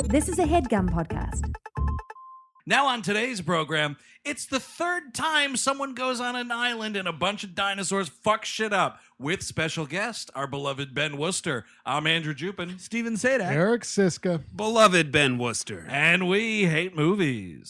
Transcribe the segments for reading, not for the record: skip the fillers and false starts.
This is a HeadGum podcast. Now on today's program, it's the third time someone goes on an island and a bunch of dinosaurs fuck shit up. With special guest, our beloved Ben Worcester. I'm Andrew Jupin. Steven Sadak. Eric Siska. Beloved Ben Worcester. And we hate movies.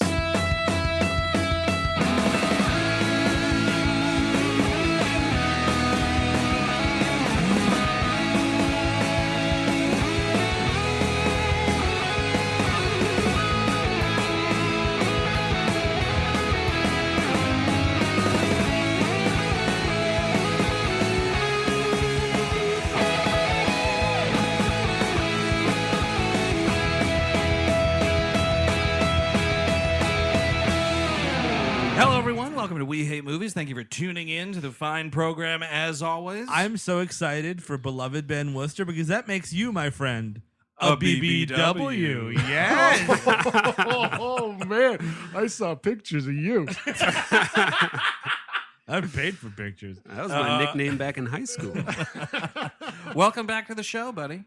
Hello, everyone. Welcome to We Hate Movies. Thank you for tuning in to the fine program, as always. I'm so excited for beloved Ben Worcester because that makes you, my friend, a BBW. Yes. Oh, man. I saw pictures of you. I've paid for pictures. That was my nickname back in high school. Welcome back to the show, buddy.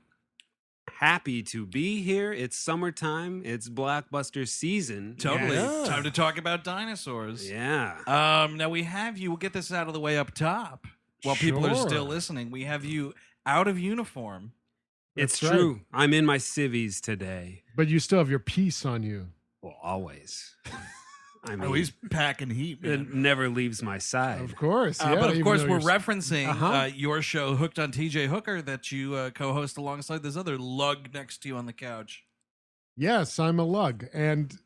Happy to be here. It's summertime. It's blockbuster season. Totally. Yeah. Time to talk about dinosaurs. Yeah. Now we have you. We'll get this out of the way up top while people are Sure. still listening. We have you out of uniform. It's That's right. true. I'm in my civvies today. But you still have your piece on you. Well, always. I mean, Oh, he's packing heat, man. it never leaves my side. Of course. Yeah, But of even course, though we're you're- referencing your show, Hooked on TJ Hooker, that you co-host alongside this other lug next to you on the couch. Yes, I'm a lug. And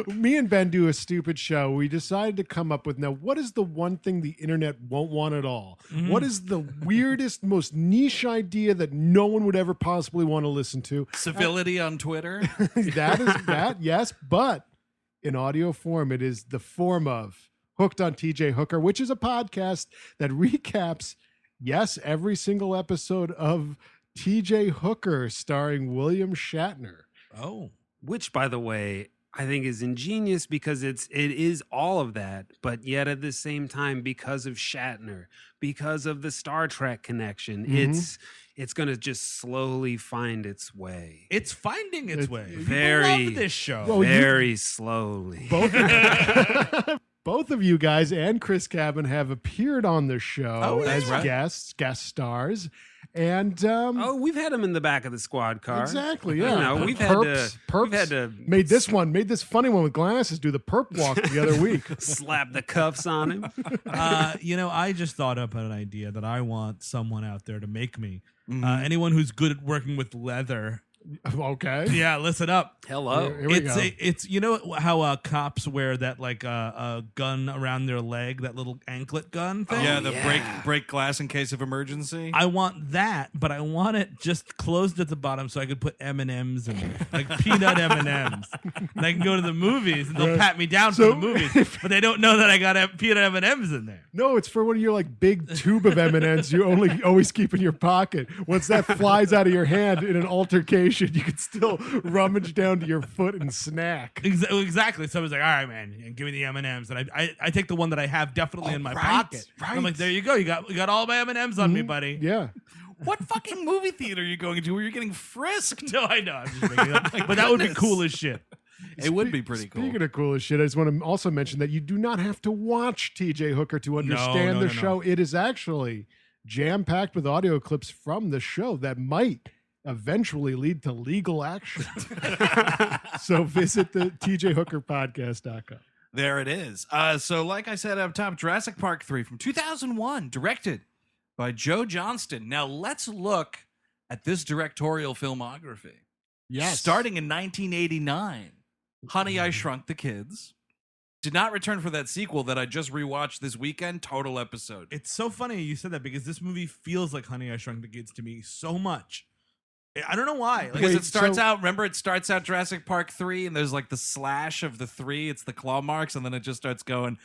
me and Ben do a stupid show. We decided to come up with, now, what is the one thing the internet won't want at all? What is the weirdest, most niche idea that no one would ever possibly want to listen to? Civility on Twitter. That is that, yes. But in audio form, it is the form of Hooked on TJ Hooker, which is a podcast that recaps, yes, every single episode of TJ Hooker starring William Shatner. Oh. Which, by the way, I think is ingenious because it is all of that, but yet at the same time, because of Shatner, because of the Star Trek connection, it's going to just slowly find its way. It's finding its way. People very- love this show. Well, Very slowly. Both of you guys and Chris Cabin have appeared on the show Oh, as that's right. guest stars. And Oh, we've had him in the back of the squad car. exactly, You yeah. know, we've Perps had to made this funny one with glasses do the perp walk the other week. slap the cuffs on him. I just thought up an idea that I want someone out there to make me. Anyone who's good at working with leather. Okay. Yeah, listen up. Hello. Here we go. It's you know how cops wear that like a gun around their leg, that little anklet gun thing. Yeah, the yeah. break glass in case of emergency. I want that, but I want it just closed at the bottom so I could put M&Ms in there, like peanut M&Ms. And I can go to the movies and they'll Right. pat me down So- for the movies, but they don't know that I got peanut M&Ms in there. No, it's for one of your like big tube of M&Ms you always keep in your pocket. Once that flies out of your hand in an altercation, you can still rummage down to your foot and snack. Exactly. So I was like, all right, man, give me the M&Ms. And I take the one that I have definitely in my right, pocket. right. And I'm like, there you go. You got all my M&Ms on me, buddy. Yeah. What fucking movie theater are you going to where you're getting frisked? No, I know. I'm just making it up. But that would be cool as shit. It would be pretty cool. Speaking of cool as shit, I just want to also mention that you do not have to watch TJ Hooker to understand no, the no. show. It is actually jam-packed with audio clips from the show that might eventually lead to legal action. So visit the tjhookerpodcast.com. There it is. So like I said up top, Jurassic Park 3 from 2001, directed by Joe Johnston. Now let's look at this directorial filmography. Yes. Starting in 1989, Honey, I Shrunk the Kids. Did not return for that sequel that I just rewatched this weekend. Total episode. It's so funny you said that because this movie feels like Honey, I Shrunk the Kids to me so much. I don't know why. Like, Because Wait, it starts so- out, remember, it starts out Jurassic Park 3, and there's like the slash of the 3, it's the claw marks, and then it just starts going.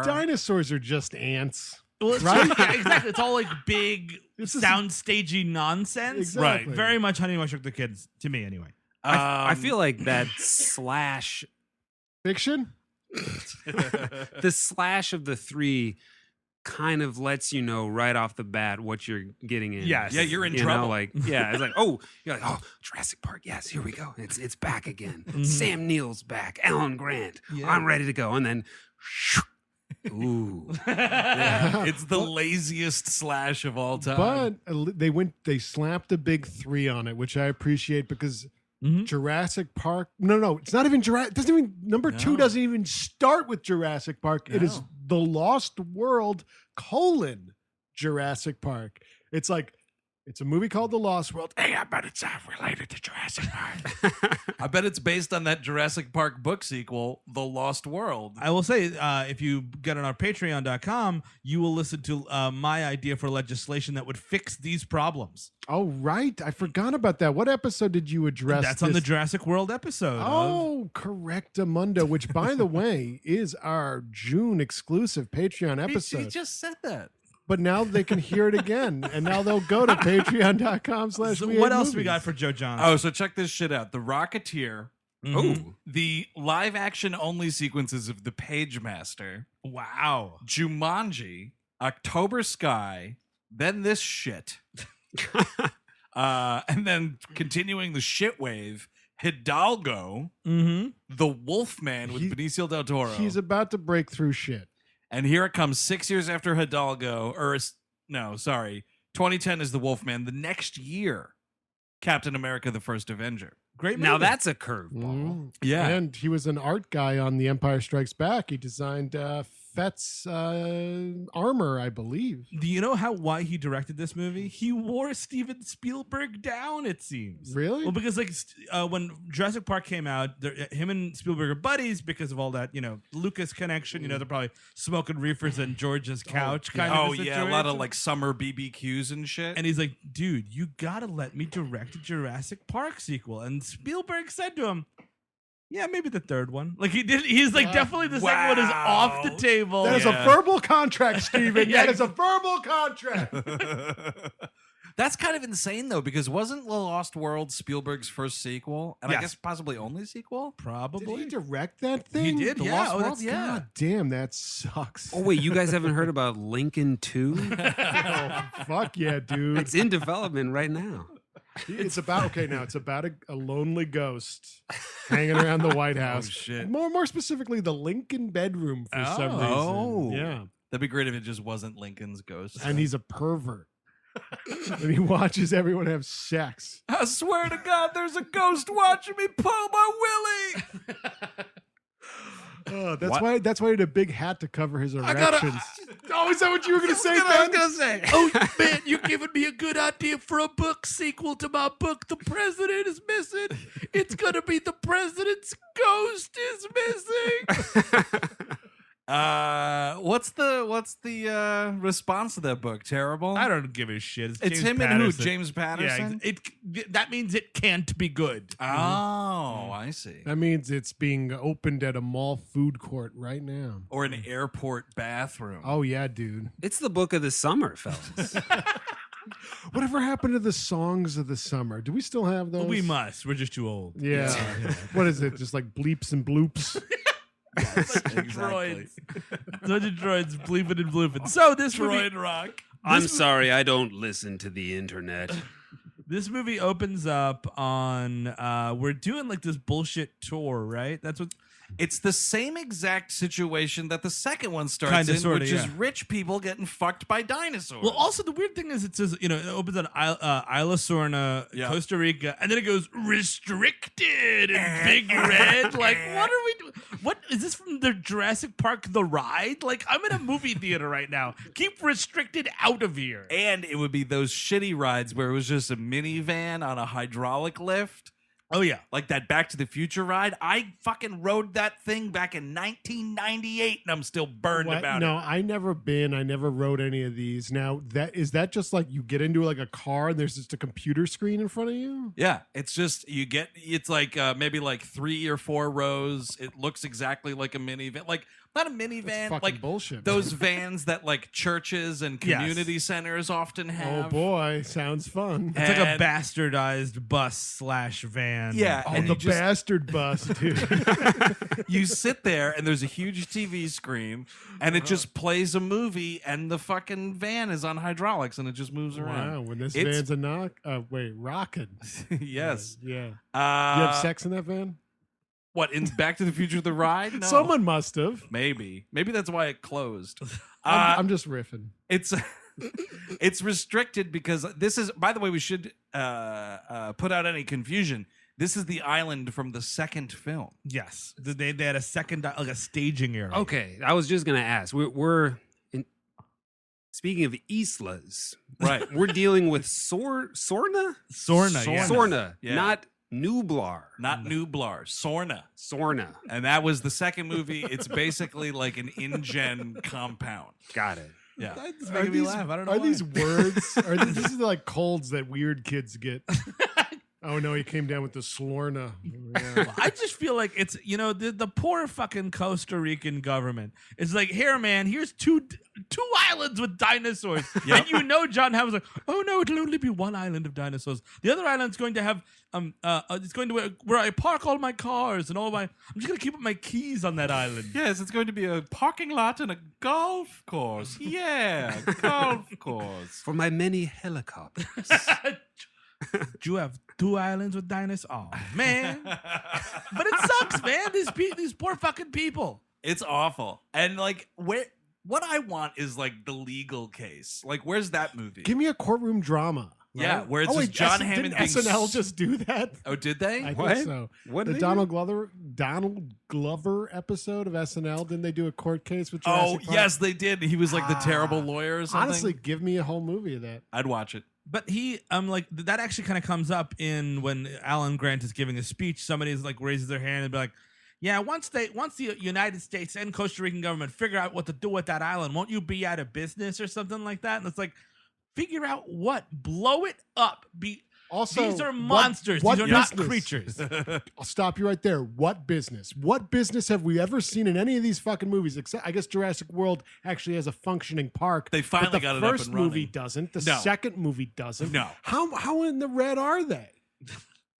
Dinosaurs are just ants. well, it's Right? yeah, exactly. It's all like big This is- soundstagey nonsense. Exactly. Right. Very much Honey, I Shrunk the Kids to me, anyway. I feel like that slash, Fiction? the slash of the 3 kind of lets you know right off the bat what you're getting in. Yes. Yeah, you're in You trouble. know, like, yeah, it's like, oh, you're like, oh, Jurassic Park. Yes, here we go. It's back again. Sam Neill's back. Alan Grant. Yeah. I'm ready to go. And then, ooh. It's the laziest slash of all time. But they slapped a big 3 on it, which I appreciate because Jurassic Park. No, it's not even Jurassic. Doesn't even number 2 doesn't even start with Jurassic Park. It is The Lost World : Jurassic Park. It's like it's a movie called The Lost World. Hey, I bet it's related to Jurassic Park. I bet it's based on that Jurassic Park book sequel, The Lost World. I will say, if you get on our Patreon.com, you will listen to my idea for legislation that would fix these problems. Oh, right. I forgot about that. What episode did you address? That's on the Jurassic World episode. Oh, Correctamundo, which, by the way, is our June exclusive Patreon episode. He just said that. But now they can hear it again, and now they'll go to patreon.com/. So what else we got for Joe Johnston? Oh, so check this shit out. The Rocketeer. Oh, The live action only sequences of The Page Master. Wow. Jumanji. October Sky. Then this shit. And then continuing the shit wave. Hidalgo. The Wolfman with Benicio del Toro. He's about to break through shit. And here it comes 6 years after Hidalgo, 2010 is The Wolfman. The next year, Captain America, the First Avenger. Great movie. now that's a curveball. Yeah. And he was an art guy on The Empire Strikes Back. He designed Fett's armor, I believe. Do you know why he directed this movie? He wore Steven Spielberg down, it seems. Really? Well, because when Jurassic Park came out, him and Spielberg are buddies because of all that, Lucas connection. They're probably smoking reefers on George's couch kind of Oh, a yeah. A lot of situation. like summer BBQs and shit. And he's like, dude, you gotta let me direct a Jurassic Park sequel. And Spielberg said to him, yeah, maybe the third one. Like he did. He's like, definitely the second one is off the table. That is a verbal contract, Steven. That is a verbal contract. That's kind of insane, though, because wasn't The Lost World Spielberg's first sequel? And I Yes. guess possibly only sequel? Did Probably. he direct that thing? did, The yeah. Lost Oh, World? that's- yeah. God damn, that sucks. Oh, wait, you guys haven't heard about Lincoln 2? Fuck yeah, dude. It's in development right now. It's about a lonely ghost hanging around the White House. shit. More specifically, the Lincoln bedroom for some reason. Oh. Yeah. That'd be great if it just wasn't Lincoln's ghost. And he's a pervert. And he watches everyone have sex. I swear to God, there's a ghost watching me pull my willy. Oh, that's What? why he had a big hat to cover his erections. Oh, is that what you were gonna say, I was Ben? going to say. Oh, man, you're giving me a good idea for a book sequel to my book, The President is Missing. It's going to be The President's Ghost is Missing. What's the response to that book? Terrible? I don't give a shit. It's James him and who? Patterson. James Patterson? Yeah, that means it can't be good. Oh, I see. That means it's being opened at a mall food court right now. Or an airport bathroom. Oh yeah, dude. It's the book of the summer, fellas. Whatever happened to the songs of the summer? Do we still have those? We must. We're just too old. Yeah. What is it? Just like bleeps and bloops? Exactly. Droids. Bunch of droids bleeping and blooping. So this Droid movie, rock. I'm sorry, I don't listen to the internet. this movie opens up on we're doing like this bullshit tour, right? That's what It's the same exact situation that the second one starts Kinda, in, sorta, which is yeah. rich people getting fucked by dinosaurs. Well, also the weird thing is it says, it opens on Isla Sorna, Yeah. Costa Rica, and then it goes restricted in big red. Like, what are we doing? What is this from the Jurassic Park The Ride? Like, I'm in a movie theater right now. Keep restricted out of here. and it would be those shitty rides where it was just a minivan on a hydraulic lift. Oh yeah. Like that Back to the Future ride. I fucking rode that thing back in 1998 and I'm still burned What? about No, it. I never rode any of these. Now, that just like you get into like a car and there's just a computer screen in front of you? Yeah, it's just it's like maybe like 3 or 4 rows. It looks exactly like a minivan. Like not a minivan, fucking like bullshit. those vans that like churches and community centers often have. Oh boy, sounds fun. It's like a And- bastardized bus/van. Yeah, Oh, and the you just- bastard bus, dude. You sit there and there's a huge TV screen and it just plays a movie and the fucking van is on hydraulics and it just moves around. Wow, when this It's- van's rocking. Yes. Yeah. You Uh, have sex in that van? What, in Back to the Future the ride? No. Someone must have. Maybe that's why it closed. I'm just riffing. It's it's restricted because this is, by the way, we should put out any confusion. This is the island from the second film. Yes. They had a second, like a staging area. Okay, I was just gonna ask. We're in, speaking of islas, Right. we're dealing with Sorna, Sorna. Yeah. Sorna, Yeah. not Nublar, Not Nublar, Sorna. Sorna. And that was the second movie. It's basically like an InGen compound. Got it. Yeah. That's making me laugh. I don't know. Are why. these words? This is like colds that weird kids get. Oh no, he came down with the Slorna. Yeah. I just feel like it's, the poor fucking Costa Rican government. It's like, here, man, here's two islands with dinosaurs. Yep. And John Hammond's like, oh no, it'll only be one island of dinosaurs. The other island's going to have it's going to where I park all my cars and I'm just gonna keep up my keys on that island. Yes, it's going to be a parking lot and a golf course. Yeah, golf course. For my many helicopters. You have two islands with dinosaurs. Oh man, but it sucks, man. These poor fucking people. It's awful. And like what I want is like the legal case. Like, where's that movie? Give me a courtroom drama. Yeah, right? where it's just John Hammond Didn't being SNL just do that? Oh, did they? I What? think so. What The did they Donald Glover episode of SNL, didn't they do a court case with Oh, Jurassic Park? yes, they did. He was like the terrible lawyer or something. Honestly, give me a whole movie of that. I'd watch it. But he, like that actually kind of comes up in when Alan Grant is giving a speech. Somebody's like raises their hand and be like, "Yeah, once the United States and Costa Rican government figure out what to do with that island, won't you be out of business or something like that?" And it's like, figure out what, blow it up. Also, These are monsters. what These are not business? creatures. I'll stop you right there. What business? What business have we ever seen in any of these fucking movies? Except, I guess Jurassic World actually has a functioning park. They finally but the got it up first and movie running. doesn't. The No. second movie doesn't. No. How in the red are they?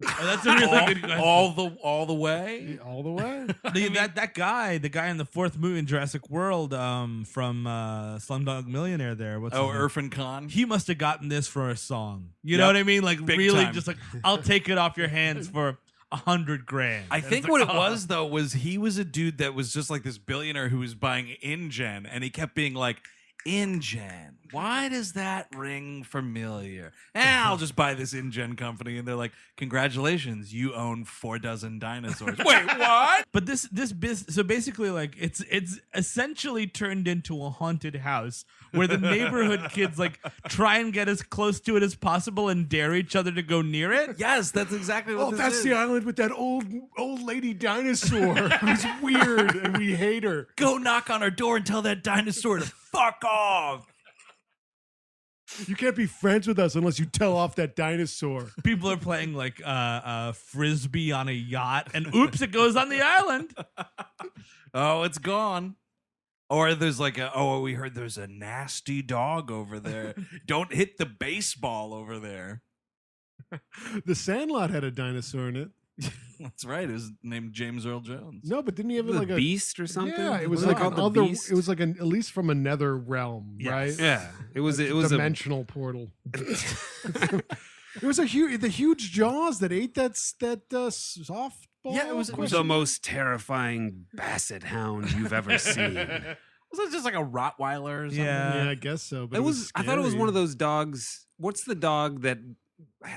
Oh, that's a really good question. all the way. All the way. That guy, the guy in the fourth movie in Jurassic World, from Slumdog Millionaire, there. What's Oh, his name? Irfan Khan. He must have gotten this for a song. You Yep. know what I mean? Like Big really, time. just like I'll take it off your hands for $100,000. I And think it's what like, it oh. was though was he was a dude that was just like this billionaire who was buying InGen, and he kept being like, InGen, why does that ring familiar? I'll just buy this InGen company, and they're like, congratulations, you own 4 dozen dinosaurs. Wait, what? But this business, so basically, like it's essentially turned into a haunted house where the neighborhood kids like try and get as close to it as possible and dare each other to go near it. Yes, that's exactly what Oh, this that's is. the island with that old lady dinosaur who's weird and we hate her. Go knock on our door and tell that dinosaur to fuck off. You can't be friends with us unless you tell off that dinosaur. People are playing like frisbee on a yacht, and oops, it goes on the island. Oh, it's gone. Or there's like we heard there's a nasty dog over there. Don't hit the baseball over there. The Sandlot had a dinosaur in it. That's right. It was named James Earl Jones. No, but didn't he have The like a Beast or something? Yeah, it was Wasn't like called the another. Beast? It was like at least from another realm, Yes. right? Yeah, it was Like it was a dimensional portal. It was the huge jaws that ate that softball. Yeah, it was the most terrifying basset hound you've ever seen. Was it just like a Rottweiler or something? Yeah. Yeah, I guess so. But It was. I thought it was scary. one of those dogs. What's the dog that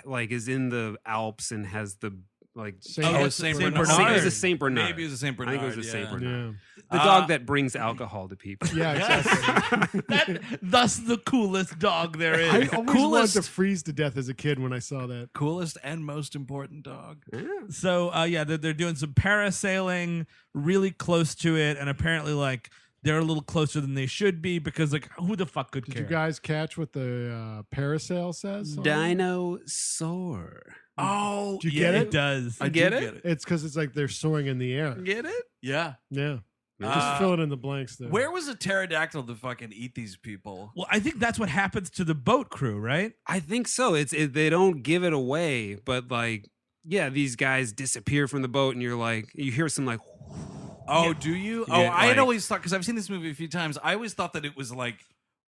like is in the Alps and has the like? Saint- Oh, Oh, it's Saint Saint Bernard. Bernard. It was a Saint Bernard. Maybe it was a Saint I Bernard. think it was a Saint Bernard. Yeah, The dog that brings alcohol to people. yeah, exactly. Thus the coolest dog there I is. always wanted to freeze to death as a kid when I saw that. Coolest and most important dog. So they're doing some parasailing really close to it, and apparently like they're a little closer than they should be because like who the fuck could Did care? you guys catch what the parasail says? Dinosaur. Oh, Did you get It it? does. I Get do it? get it. It's because it's like they're soaring in the air. Get it? Yeah. Yeah. Just fill it in the blanks there. Where was a pterodactyl to fucking eat these people? Well, I think that's what happens to the boat crew, right? I think so. They don't give it away, but like, yeah, these guys disappear from the boat, and you're like, you hear some like, Oh, do you? Yeah, Oh, I had like- always thought, because I've seen this movie a few times, I always thought that it was like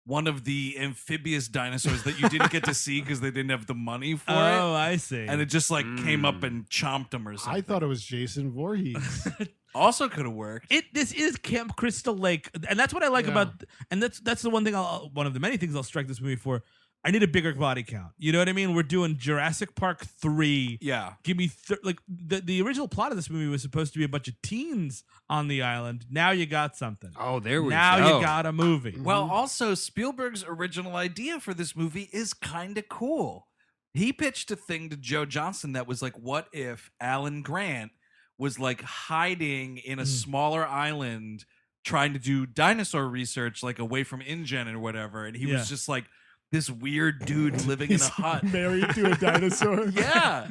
one of the amphibious dinosaurs that you didn't get to see because they didn't have the money for it. I see. And it just like came up and chomped them or something. I thought it was Jason Voorhees. Also could have worked. This is Camp Crystal Lake, and that's what I like about. And that's the one thing. One of the many things I'll strike this movie for. I need a bigger body count. You know what I mean? We're doing Jurassic Park 3. Yeah. Give me like the original plot of this movie was supposed to be a bunch of teens on the island. Now you got something. oh, there we Now go. you got a movie. Well, also, Spielberg's original idea for this movie is kind of cool. He pitched a thing to Joe Johnston that was like, what if Alan Grant was like hiding in a smaller island trying to do dinosaur research, like away from InGen or whatever, and he was just like this weird dude living in a hut. Married to a dinosaur. Yeah.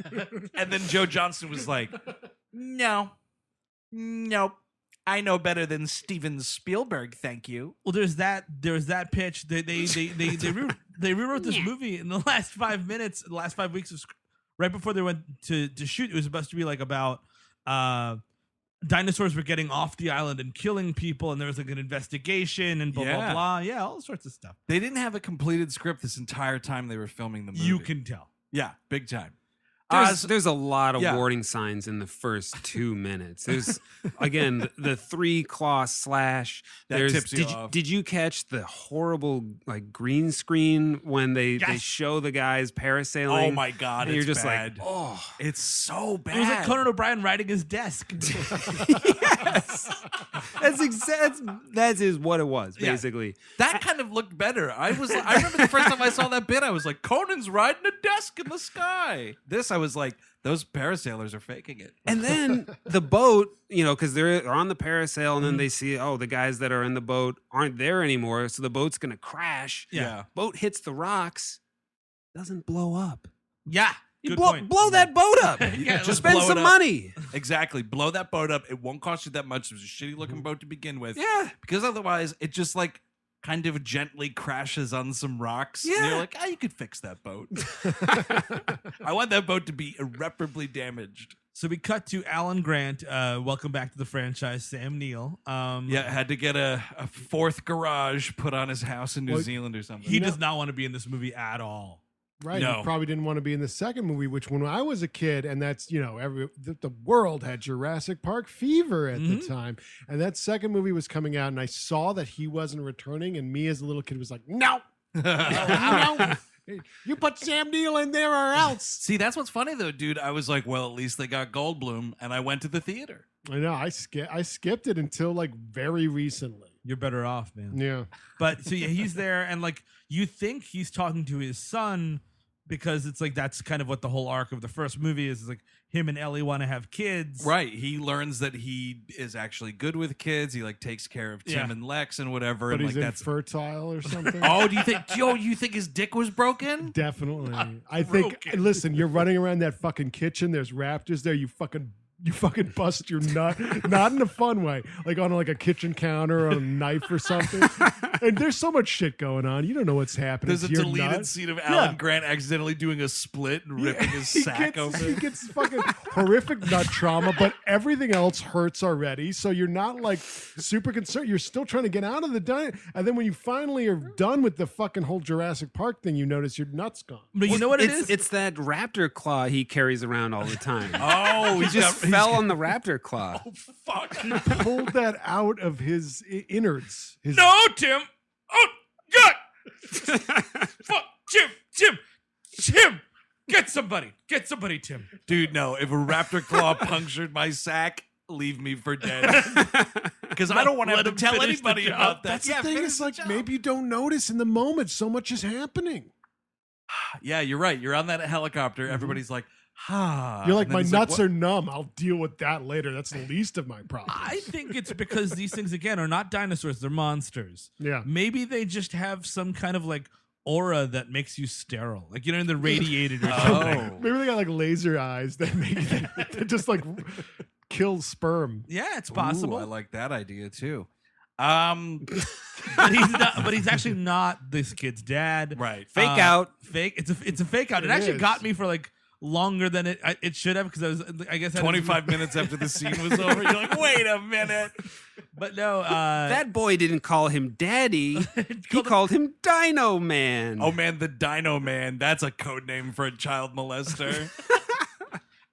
And then Joe Johnston was like, nope. I know better than Steven Spielberg, thank you. Well, there's that pitch. They rewrote this movie in the last 5 minutes, the last 5 weeks of right before they went to shoot. It was supposed to be like about dinosaurs were getting off the island and killing people, and there was like an investigation and blah blah blah. Yeah, all sorts of stuff. They didn't have a completed script this entire time they were filming the movie. You can tell. Yeah, big time. There's a lot of yeah. warning signs in the first 2 minutes. There's again the 3-claw slash. That tips you off. Did you catch the horrible like green screen when they show the guys parasailing? Oh my god, and it's you're just bad. like, oh, it's so bad. It was like Conan O'Brien riding his desk. yes, that is what it was Yeah. basically. That kind of looked better. I remember the first time I saw that bit, I was like, Conan's riding a desk in the sky. I was like, those parasailers are faking it. And then the boat, because they're on the parasail, and then they see, the guys that are in the boat aren't there anymore, so the boat's gonna crash. Yeah. Boat hits the rocks, doesn't blow up. Yeah. You Good blow, point. blow that boat up. Yeah, Just spend blow it some up. money. Exactly. Blow that boat up. It won't cost you that much. It was a shitty looking boat to begin with. Yeah. Because otherwise, it just like kind of gently crashes on some rocks. Yeah. And you're like, you could fix that boat. I want that boat to be irreparably damaged. So we cut to Alan Grant. Welcome back to the franchise, Sam Neill. Had to get a fourth garage put on his house in New Zealand or something. He does not want to be in this movie at all. Right. No. You probably didn't want to be in the second movie, which when I was a kid, and that's, the world had Jurassic Park fever at the time. And that second movie was coming out, and I saw that he wasn't returning. And me as a little kid was like, no. No. You put Sam Neill in there or else. See, that's what's funny though, dude. I was like, well, at least they got Goldblum, and I went to the theater. I know. I skipped it until like very recently. You're better off, man. Yeah. But so yeah, he's there, and like you think he's talking to his son because it's like that's kind of what the whole arc of the first movie is like him and Ellie want to have kids. Right. He learns that he is actually good with kids. He like takes care of Tim and Lex and whatever. But and he's like that's infertile or something. Oh, do you think his dick was broken? Definitely. I think. Listen, you're running around that fucking kitchen. There's raptors there. You fucking bust your nut, not in a fun way, like on like a kitchen counter or on a knife or something. And there's so much shit going on. You don't know what's happening. There's a to your deleted nut. scene of Alan Grant accidentally doing a split and ripping his sack open. He gets fucking horrific nut trauma, but everything else hurts already. So you're not like super concerned. You're still trying to get out of the diet. And then when you finally are done with the fucking whole Jurassic Park thing, you notice your nut's gone. But you know what it is? It's that raptor claw he carries around all the time. Oh, he just fell on the raptor claw. Oh, fuck. He pulled that out of his innards. No, Tim. Oh, God. Fuck, Tim. Get somebody, Tim. Dude, no. If a raptor claw punctured my sack, leave me for dead. Because I don't want to have to tell finish the anybody job. about that. That's the thing. It's like maybe you don't notice in the moment. So much is happening. Yeah, you're right. You're on that helicopter. Everybody's like, You're like, my nuts are numb. I'll deal with that later. That's the least of my problems. I think it's because these things again are not dinosaurs; they're monsters. Yeah. Maybe they just have some kind of like aura that makes you sterile, like in the radiated or something. Oh. Maybe they got like laser eyes that make that just like kills sperm. Yeah, it's possible. Ooh, I like that idea too. But he's not. But he's actually not this kid's dad. Right. Fake out. Fake. It's a fake out. It It actually is. got me for like longer than it should have, because I guess 25 minutes after the scene was over, you're like, wait a minute. But no, That boy didn't call him daddy. He called him Dino Man. Oh man, the Dino Man. That's a code name for a child molester.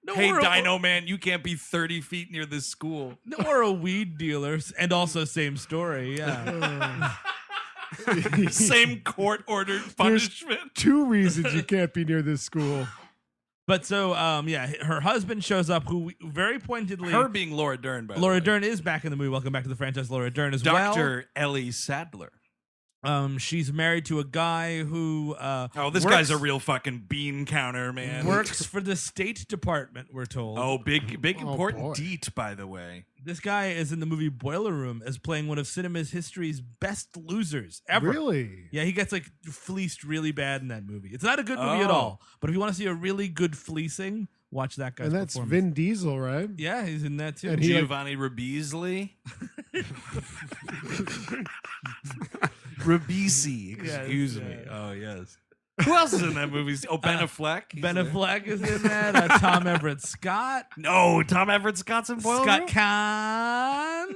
no, Hey, or a- Dino Man, you can't be 30 feet near this school. or a weed dealer, and also same story. Yeah. Same court-ordered punishment. 2 reasons you can't be near this school. But so, her husband shows up, who very pointedly, Her being Laura Dern, by the Laura way. Dern is back in the movie. Welcome back to the franchise, Laura Dern as well. Dr. Ellie Sadler. She's married to a guy who Oh, this works- guy's a real fucking bean counter, man. works for the State Department, we're told. Oh, big Oh, important boy. deet, by the way. This guy is in the movie Boiler Room as playing one of cinema's history's best losers ever. Really? Yeah, he gets like fleeced really bad in that movie. It's not a good movie at Oh. all. But if you want to see a really good fleecing, watch that guy's And that's performance. Vin Diesel, right? Yeah, he's in that too. And he, like- Giovanni Ribisi. Ribisi, excuse Yes, me. yeah. Oh, yes. Who else is in that movie? Oh, Ben Affleck. He's Ben there. Affleck is in that. Tom Everett Scott. No, Tom Everett Scott's in Boiler Scott Room? Kahn.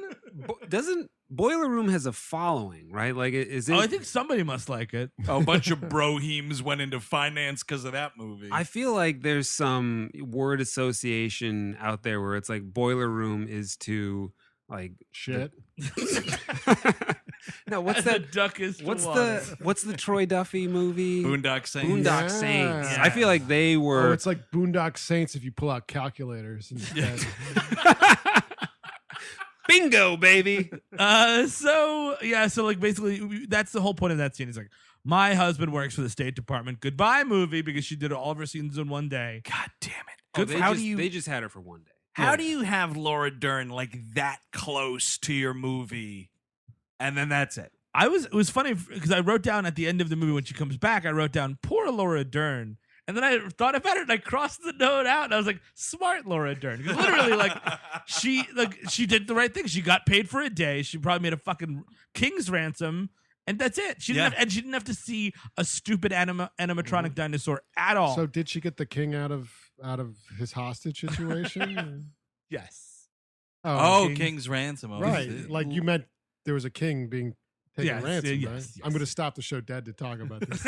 Doesn't Boiler Room has a following, right? Like, is it? Oh, I think somebody must like it. A bunch of brohemes went into finance because of that movie. I feel like there's some word association out there where it's like Boiler Room is to like Shit. No, what's The that? duck is to What's water. what's the Troy Duffy movie? Boondock Saints. Boondock Yeah. Saints. Yeah. I feel like they Oh, were. it's like Boondock Saints if you pull out calculators instead. Bingo, baby. So like basically that's the whole point of that scene. He's like, my husband works for the State Department. Goodbye, movie, because she did all of her scenes in one day. God damn it. Oh, Good. How do you They just had her for one day. How do you have Laura Dern like that close to your movie, and then that's it? It was funny because I wrote down at the end of the movie when she comes back, I wrote down poor Laura Dern. And then I thought about it and I crossed the note out and I was like, smart Laura Dern. Because literally she did the right thing. She got paid for a day. She probably made a fucking king's ransom. And that's it. She didn't have to see a stupid animatronic dinosaur at all. So did she get the king out of his hostage situation? yes. Oh, King's Ransom. Oh, right. shit. Like you meant there was a king being taken Yes, ransom, yes, right? yes. I'm going to stop the show dead to talk about this.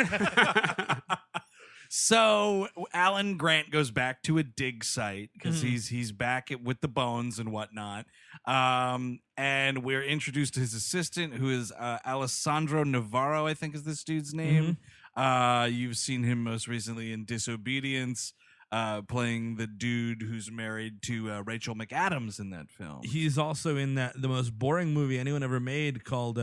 So Alan Grant goes back to a dig site because Mhm. he's back with the bones and whatnot. And we're introduced to his assistant, who is Alessandro Navarro, I think is this dude's name. You've seen him most recently in Disobedience, playing the dude who's married to Rachel McAdams in that film. He's also in the most boring movie anyone ever made called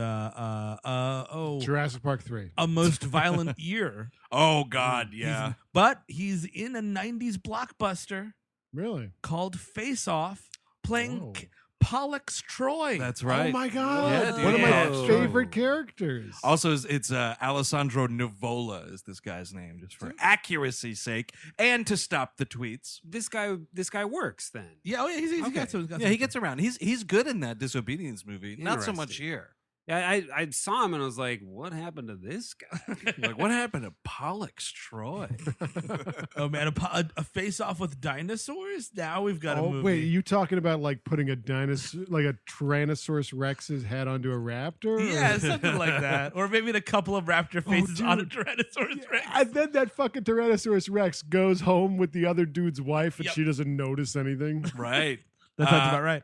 Jurassic Park 3. A Most Violent Year. Oh God, yeah. But he's in a 90s blockbuster Really? called Face Off, playing Whoa. Pollux Troy. That's right. Oh my god! Yeah, dude. One of my Yeah. favorite characters. Also, it's Alessandro Nivola is this guy's name, just for accuracy's sake and to stop the tweets. This guy works then. Yeah, oh yeah, he's Okay. got some. Yeah, he gets around. He's good in that Disobedience movie. Not so much Interesting. here. Yeah, I saw him and I was like, what happened to this guy? Like, what happened to Pollux Troy? Oh man, a face off with dinosaurs. Now we've got a Oh movie. wait, are you talking about like putting a dinosaur, like a Tyrannosaurus Rex's head onto a raptor? Yeah, something like that, or maybe a couple of raptor faces on a dude. Tyrannosaurus Rex. And then that fucking Tyrannosaurus Rex goes home with the other dude's wife, and Yep. she doesn't notice anything. Right. That sounds about right.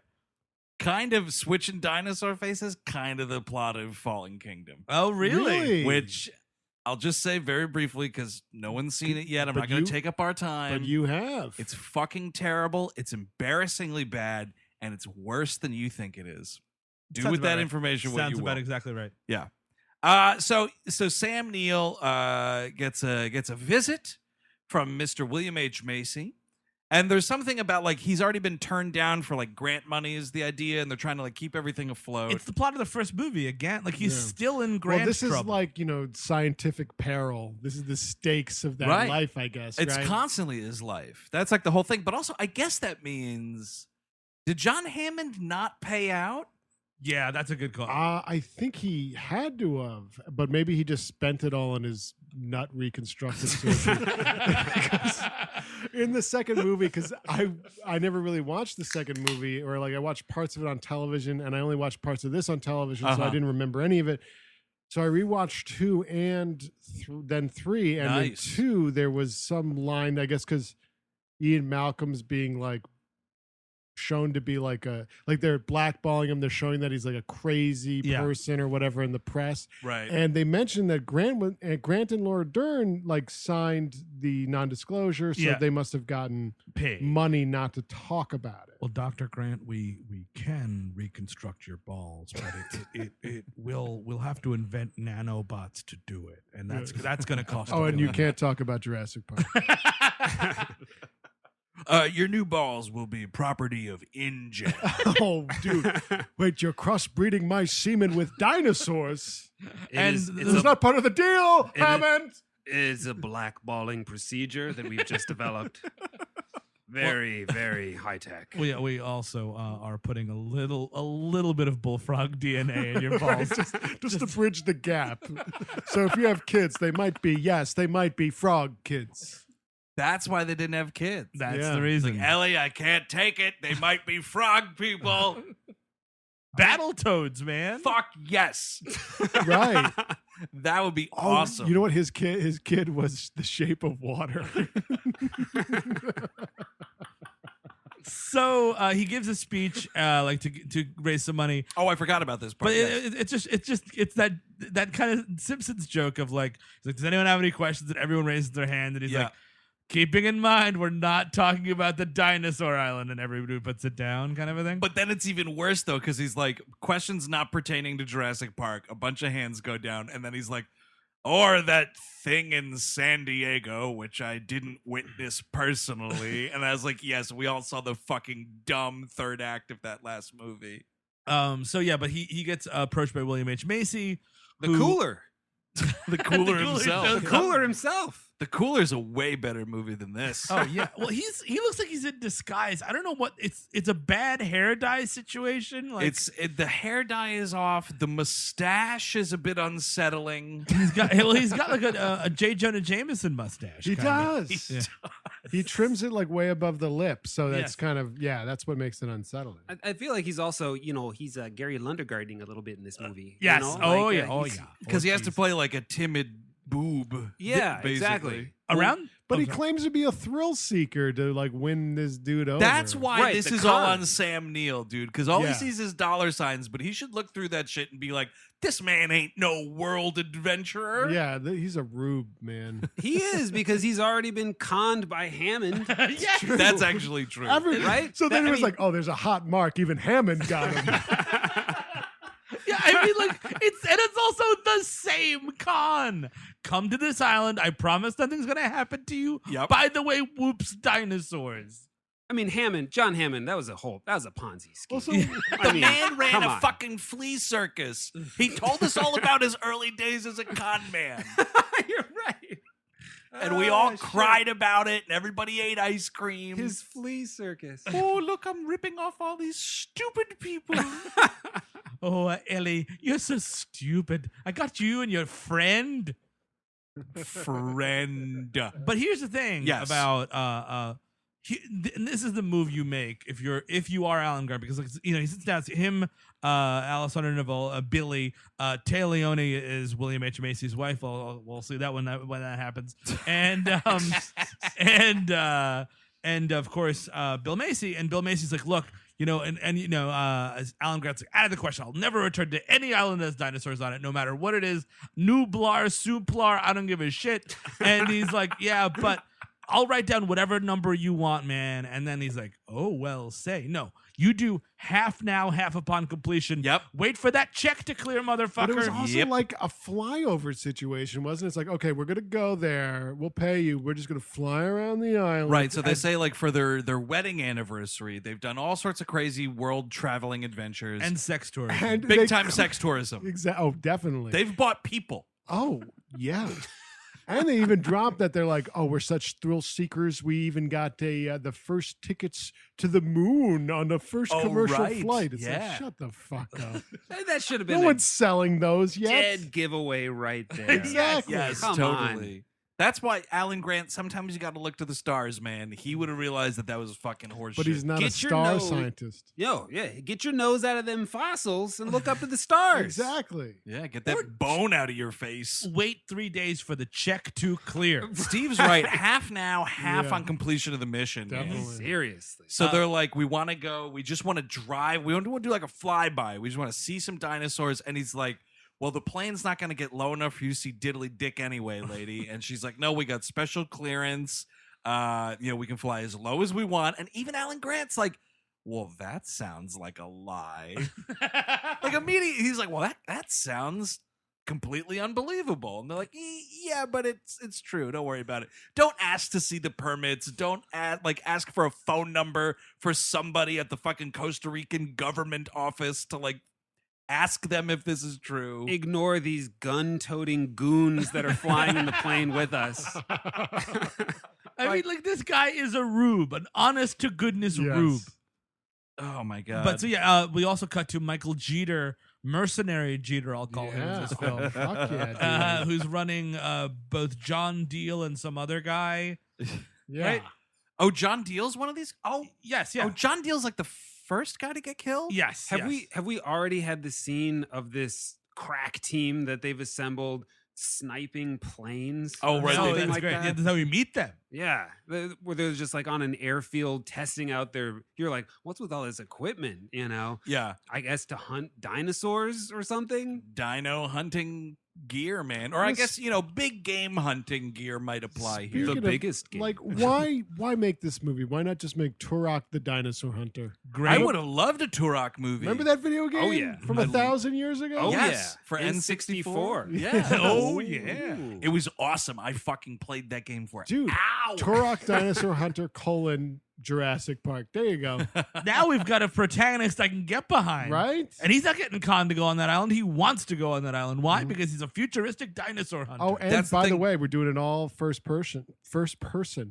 Kind of switching dinosaur faces, kind of the plot of Fallen Kingdom. Oh really? Which I'll just say very briefly because no one's seen it yet. I'm But not going you- to take up our time. But you have. It's fucking terrible. It's embarrassingly bad, and it's worse than you think it is. Do Sounds with about that right. information what Sounds you will. about exactly right. Yeah. So Sam Neill gets a visit from Mr. William H. Macy. And there's something about like he's already been turned down for like grant money is the idea, and they're trying to like keep everything afloat. It's the plot of the first movie again. Like he's Yeah. still in grant well, this trouble. is like, scientific peril. This is the stakes of that Right. life, I guess. It's right? constantly his life. That's like the whole thing. But also, I guess that means Did John Hammond not pay out? Yeah, that's a good call. I think he had to have, but maybe he just spent it all on his nut reconstructive surgery. Because in the second movie, because I never really watched the second movie, or like I watched parts of it on television, and I only watched parts of this on television, so I didn't remember any of it. So I rewatched 2 and then 3, and in 2 there was some line, I guess, because Ian Malcolm's being like shown to be like they're blackballing him. They're showing that he's like a crazy person or whatever in the press. Right. And they mentioned that Grant and Laura Dern like signed the non-disclosure, so they must have gotten paid money not to talk about it. Well, Dr. Grant, we can reconstruct your balls, but we'll have to invent nanobots to do it, and that's going to cost. Oh, and you can't talk about Jurassic Park. Your new balls will be property of InGen. Oh, dude. Wait, you're crossbreeding my semen with dinosaurs. It's not part of the deal, Hammond. It is a blackballing procedure that we've just developed. Very, very high tech. We also are putting a little bit of bullfrog DNA in your balls. just to bridge the gap. So if you have kids, they might be frog kids. That's why they didn't have kids. That's the reason. Like, Ellie, I can't take it. They might be frog people. Battletoads, man. Fuck yes. Right. That would be awesome. You know what? His kid was the shape of water. So he gives a speech like to raise some money. Oh, I forgot about this part. But it's that kind of Simpsons joke of like, does anyone have any questions? And everyone raises their hand, and he's like, keeping in mind we're not talking about the dinosaur island, and everybody puts it down, kind of a thing. But then it's even worse though, because he's like, questions not pertaining to Jurassic Park. A bunch of hands go down, and then he's like, or that thing in San Diego, which I didn't witness personally. And I was like, yes, we all saw the fucking dumb third act of that last movie. But he gets approached by William H. Macy, the cooler himself. The Cooler's a way better movie than this. Oh yeah. Well, he looks like he's in disguise. I don't know what it's a bad hair dye situation. Like the hair dye is off. The mustache is a bit unsettling. He's got like a J. Jonah Jameson mustache. He does. Yeah. He trims it like way above the lip, so that's kind of that's what makes it unsettling. I feel like he's also he's Gary Lundergarding a little bit in this movie. Yes. Because he has to play like a timid boob. Yeah, basically. Exactly. But he claims to be a thrill seeker to like win this dude over. That's why this is all on Sam Neill, dude. Because all he sees is dollar signs, but he should look through that shit and be like, this man ain't no world adventurer. Yeah, he's a rube, man. He is, because he's already been conned by Hammond. Yeah, that's actually true. Right? So then it was like, oh, there's a hot mark. Even Hammond got him. Yeah, I mean, like, it's also the same con. Come to this island. I promise nothing's gonna happen to you. Yep. By the way, whoops, dinosaurs. I mean, John Hammond, that was a Ponzi scheme. Also, the man ran a fucking flea circus. He told us all about his early days as a con man. You're right. And we all cried about it, and everybody ate ice cream. His flea circus. Oh, look, I'm ripping off all these stupid people. Oh, Ellie, you're so stupid. I got you and your friend. But here's the thing about and this is the move you make if you are Alan Grant, because he sits down, him, Alessandro, Nivola, Billy, Tay Leoni is William H. Macy's wife. We'll see that when that happens, and of course Bill Macy, and Bill Macy's like, look, as Alan Grant's like, out of the question. I'll never return to any island that has dinosaurs on it, no matter what it is. Nublar, Suplar, I don't give a shit. And he's like, yeah, but I'll write down whatever number you want, man. And then he's like, oh, well, say. No, you do half now, half upon completion. Yep. Wait for that check to clear, motherfucker. But it was also like a flyover situation, wasn't it? It's like, okay, we're going to go there. We'll pay you. We're just going to fly around the island. Right. So they say, like, for their wedding anniversary, they've done all sorts of crazy world traveling adventures. And sex tourism. And big time sex tourism. Exactly. Oh, definitely. They've bought people. Oh, yeah. And they even dropped that they're like, oh, we're such thrill seekers. We even got the first tickets to the moon on the first commercial flight. It's like, shut the fuck up. That should have been No one's selling those yet. dead giveaway right there. Exactly. Yes, Come totally. on. That's why Alan Grant, sometimes you got to look to the stars, man. He would have realized that was fucking horseshit. But he's not a Get your star nose- scientist. Get your nose out of them fossils and look up at the stars. Exactly. Yeah, get that bone out of your face. Wait 3 days for the check to clear. Steve's right. Half now, half Yeah. on completion of the mission. man. Definitely. Seriously. So they're like, we want to go. We just want to drive. We don't want to do like a flyby. We just want to see some dinosaurs. And he's like, well, the plane's not going to get low enough for you to see diddly dick anyway, lady. And she's like, no, we got special clearance. We can fly as low as we want. And even Alan Grant's like, well, that sounds like a lie. Like immediately, he's like, well, that sounds completely unbelievable. And they're like, yeah, but it's true. Don't worry about it. Don't ask to see the permits. Don't ask for a phone number for somebody at the fucking Costa Rican government office to like ask them if this is true. Ignore these gun-toting goons that are flying in the plane with us. I mean, like, this guy is a rube, an honest-to-goodness Yes. rube. Oh my god. But so, we also cut to Michael Jeter, mercenary Jeter, I'll call him in this film, Fuck yeah, dude. who's running both John Diehl and some other guy. Yeah. right? Oh, John Deal's one of these? Oh, Yes, yeah. Oh, John Deal's like the first guy to get killed? Yes. Have yes. we already had the scene of this crack team that they've assembled sniping planes? Oh, or right. Oh, something that's like great. that? Yeah, that's how we meet them. Yeah, where they're just like on an airfield testing out their. You're like, what's with all this equipment? You know, Yeah. I guess to hunt dinosaurs or something. Dino hunting gear, man. Or I guess, big game hunting gear might apply here. The Speaking of, biggest game. Like, why make this movie? Why not just make Turok the Dinosaur Hunter? Great. I would have loved a Turok movie. Remember that video game? Oh, yeah. From 1,000 years ago? Oh, Yes, yeah. for N64. N64. Yeah. Oh, yeah. It was awesome. I fucking played that game for Dude, hours. Turok Dinosaur Hunter : Jurassic Park. There you go. Now we've got a protagonist I can get behind. Right? And he's not getting conned to go on that island. He wants to go on that island. Why? Because he's a futuristic dinosaur hunter. Oh, and That's the by the thing. way, we're doing it all first person.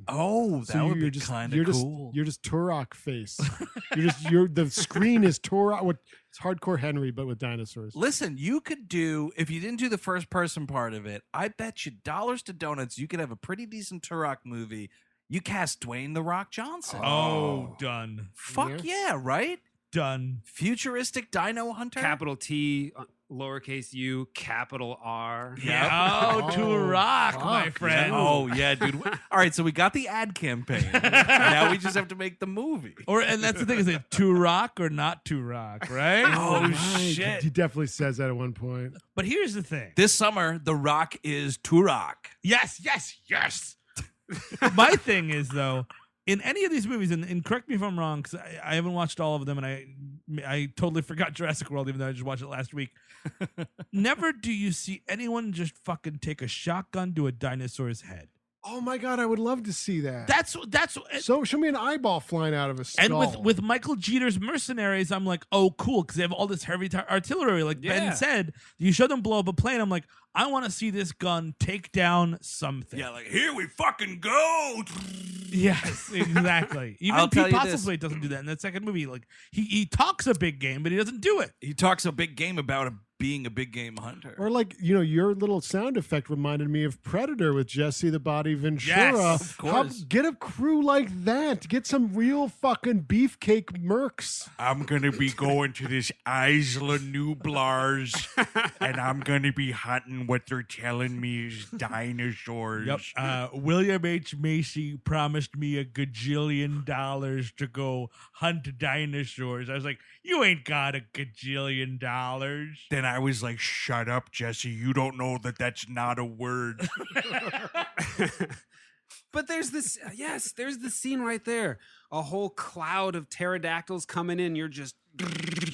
Oh, that So would you're be just kind you're of just cool. you're just Turok face. The screen is Turok. It's hardcore Henry, but with dinosaurs. Listen, you could do, if you didn't do the first person part of it, I bet you dollars to donuts, you could have a pretty decent Turok movie. You cast Dwayne The Rock Johnson. Oh, done. Fuck yeah, right? Done. Futuristic dino hunter? Capital T, lowercase u, capital R. Yeah. Oh, to rock, my fuck, friend. Oh, yeah, dude. All right, so we got the ad campaign. Now we just have to make the movie. And that's the thing, is it to rock or not to rock, right? Oh, Right. shit. He definitely says that at one point. But here's the thing. This summer, The Rock is Turok. Yes. My thing is, though, in any of these movies, and correct me if I'm wrong, because I haven't watched all of them, and I totally forgot Jurassic World, even though I just watched it last week. Never do you see anyone just fucking take a shotgun to a dinosaur's head. Oh my god, I would love to see that. That's So show me an eyeball flying out of a skull. and with Michael Jeter's mercenaries, I'm like, oh, cool, because they have all this heavy artillery. Like Yeah. Ben said, you show them blow up a plane. I'm like, I want to see this gun take down something. Yeah, like, here we fucking go. Yes, exactly. Even I'll tell Pete you this. Postlethwaite doesn't do that in that second movie. Like he talks a big game, but he doesn't do it. He talks a big game about being a big game hunter. Or like, your little sound effect reminded me of Predator with Jesse the Body Ventura. Yes, of course. Get a crew like that. Get some real fucking beefcake mercs. I'm going to be going to this Isla Nublars, and I'm going to be hunting what they're telling me is dinosaurs. William H. Macy promised me $1 gajillion to go hunt dinosaurs. I was like, you ain't got $1 gajillion. Then I was like, shut up, Jesse. You don't know that that's not a word. But there's this the scene right there. A whole cloud of pterodactyls coming in. You're just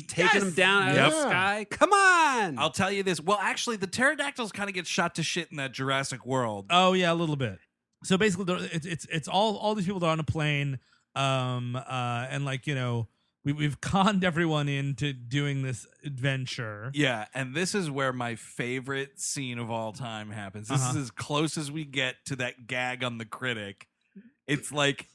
taking them down out of Yep. the sky. Come on. I'll tell you this. Well, actually, the pterodactyls kind of get shot to shit in that Jurassic World. Oh yeah, a little bit. So basically, it's all these people that are on a plane, and like we've conned everyone into doing this adventure. Yeah, and this is where my favorite scene of all time happens. This is as close as we get to that gag on the critic. It's like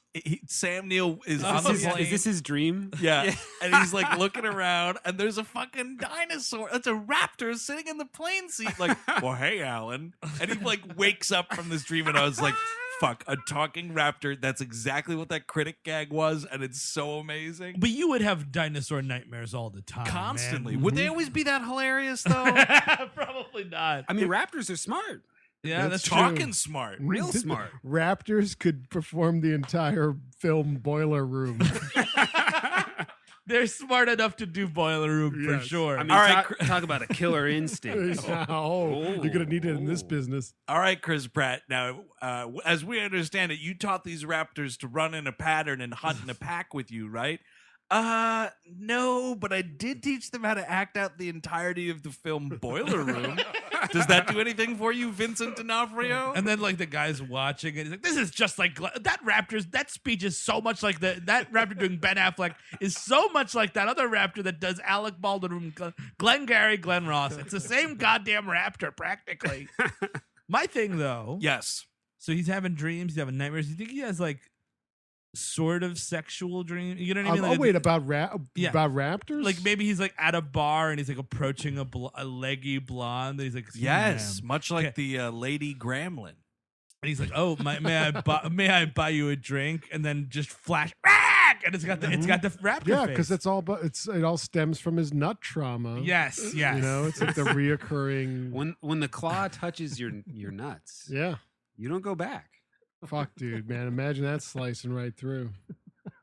Sam Neill is on the plane. Is this his dream? Yeah. And he's like looking around, and there's a fucking dinosaur. It's a raptor sitting in the plane seat. Like, well, hey, Alan. And he like wakes up from this dream, and I was like, fuck, a talking raptor. That's exactly what that critic gag was, and it's so amazing. But you would have dinosaur nightmares all the time. Constantly. Man. Would they always be that hilarious, though? Probably not. I mean, raptors are smart. Yeah, that's talking true. smart. Real smart. Raptors could perform the entire film Boiler Room. They're smart enough to do Boiler Room for Yes. sure. I mean, All right, talk about a killer instinct. You're gonna need it in this business. All right, Chris Pratt. Now, as we understand it, you taught these raptors to run in a pattern and hunt in a pack with you, right? No, but I did teach them how to act out the entirety of the film Boiler Room. Does that do anything for you, Vincent D'Onofrio? And then like the guy's watching and he's like, this is just like that speech is so much like that raptor doing Ben Affleck is so much like that other raptor that does Alec Baldwin, Glengarry Glen Ross. It's the same goddamn raptor practically. My thing though. Yes. So he's having dreams, he's having nightmares. You think he has like sort of sexual dream? You know what I mean? Like, wait, about raptors? like maybe he's like at a bar and he's like approaching a leggy blonde. And he's like, Yes, "Ma'am." much like the Lady Gremlin. And he's like, "Oh, may I buy you a drink?" And then just flash, and it's got the raptor. yeah, face. because it's all it all stems from his nut trauma. yes. You know, it's like the reoccurring. When the claw touches your nuts, Yeah, you don't go back. fuck, dude, man, imagine that slicing right through.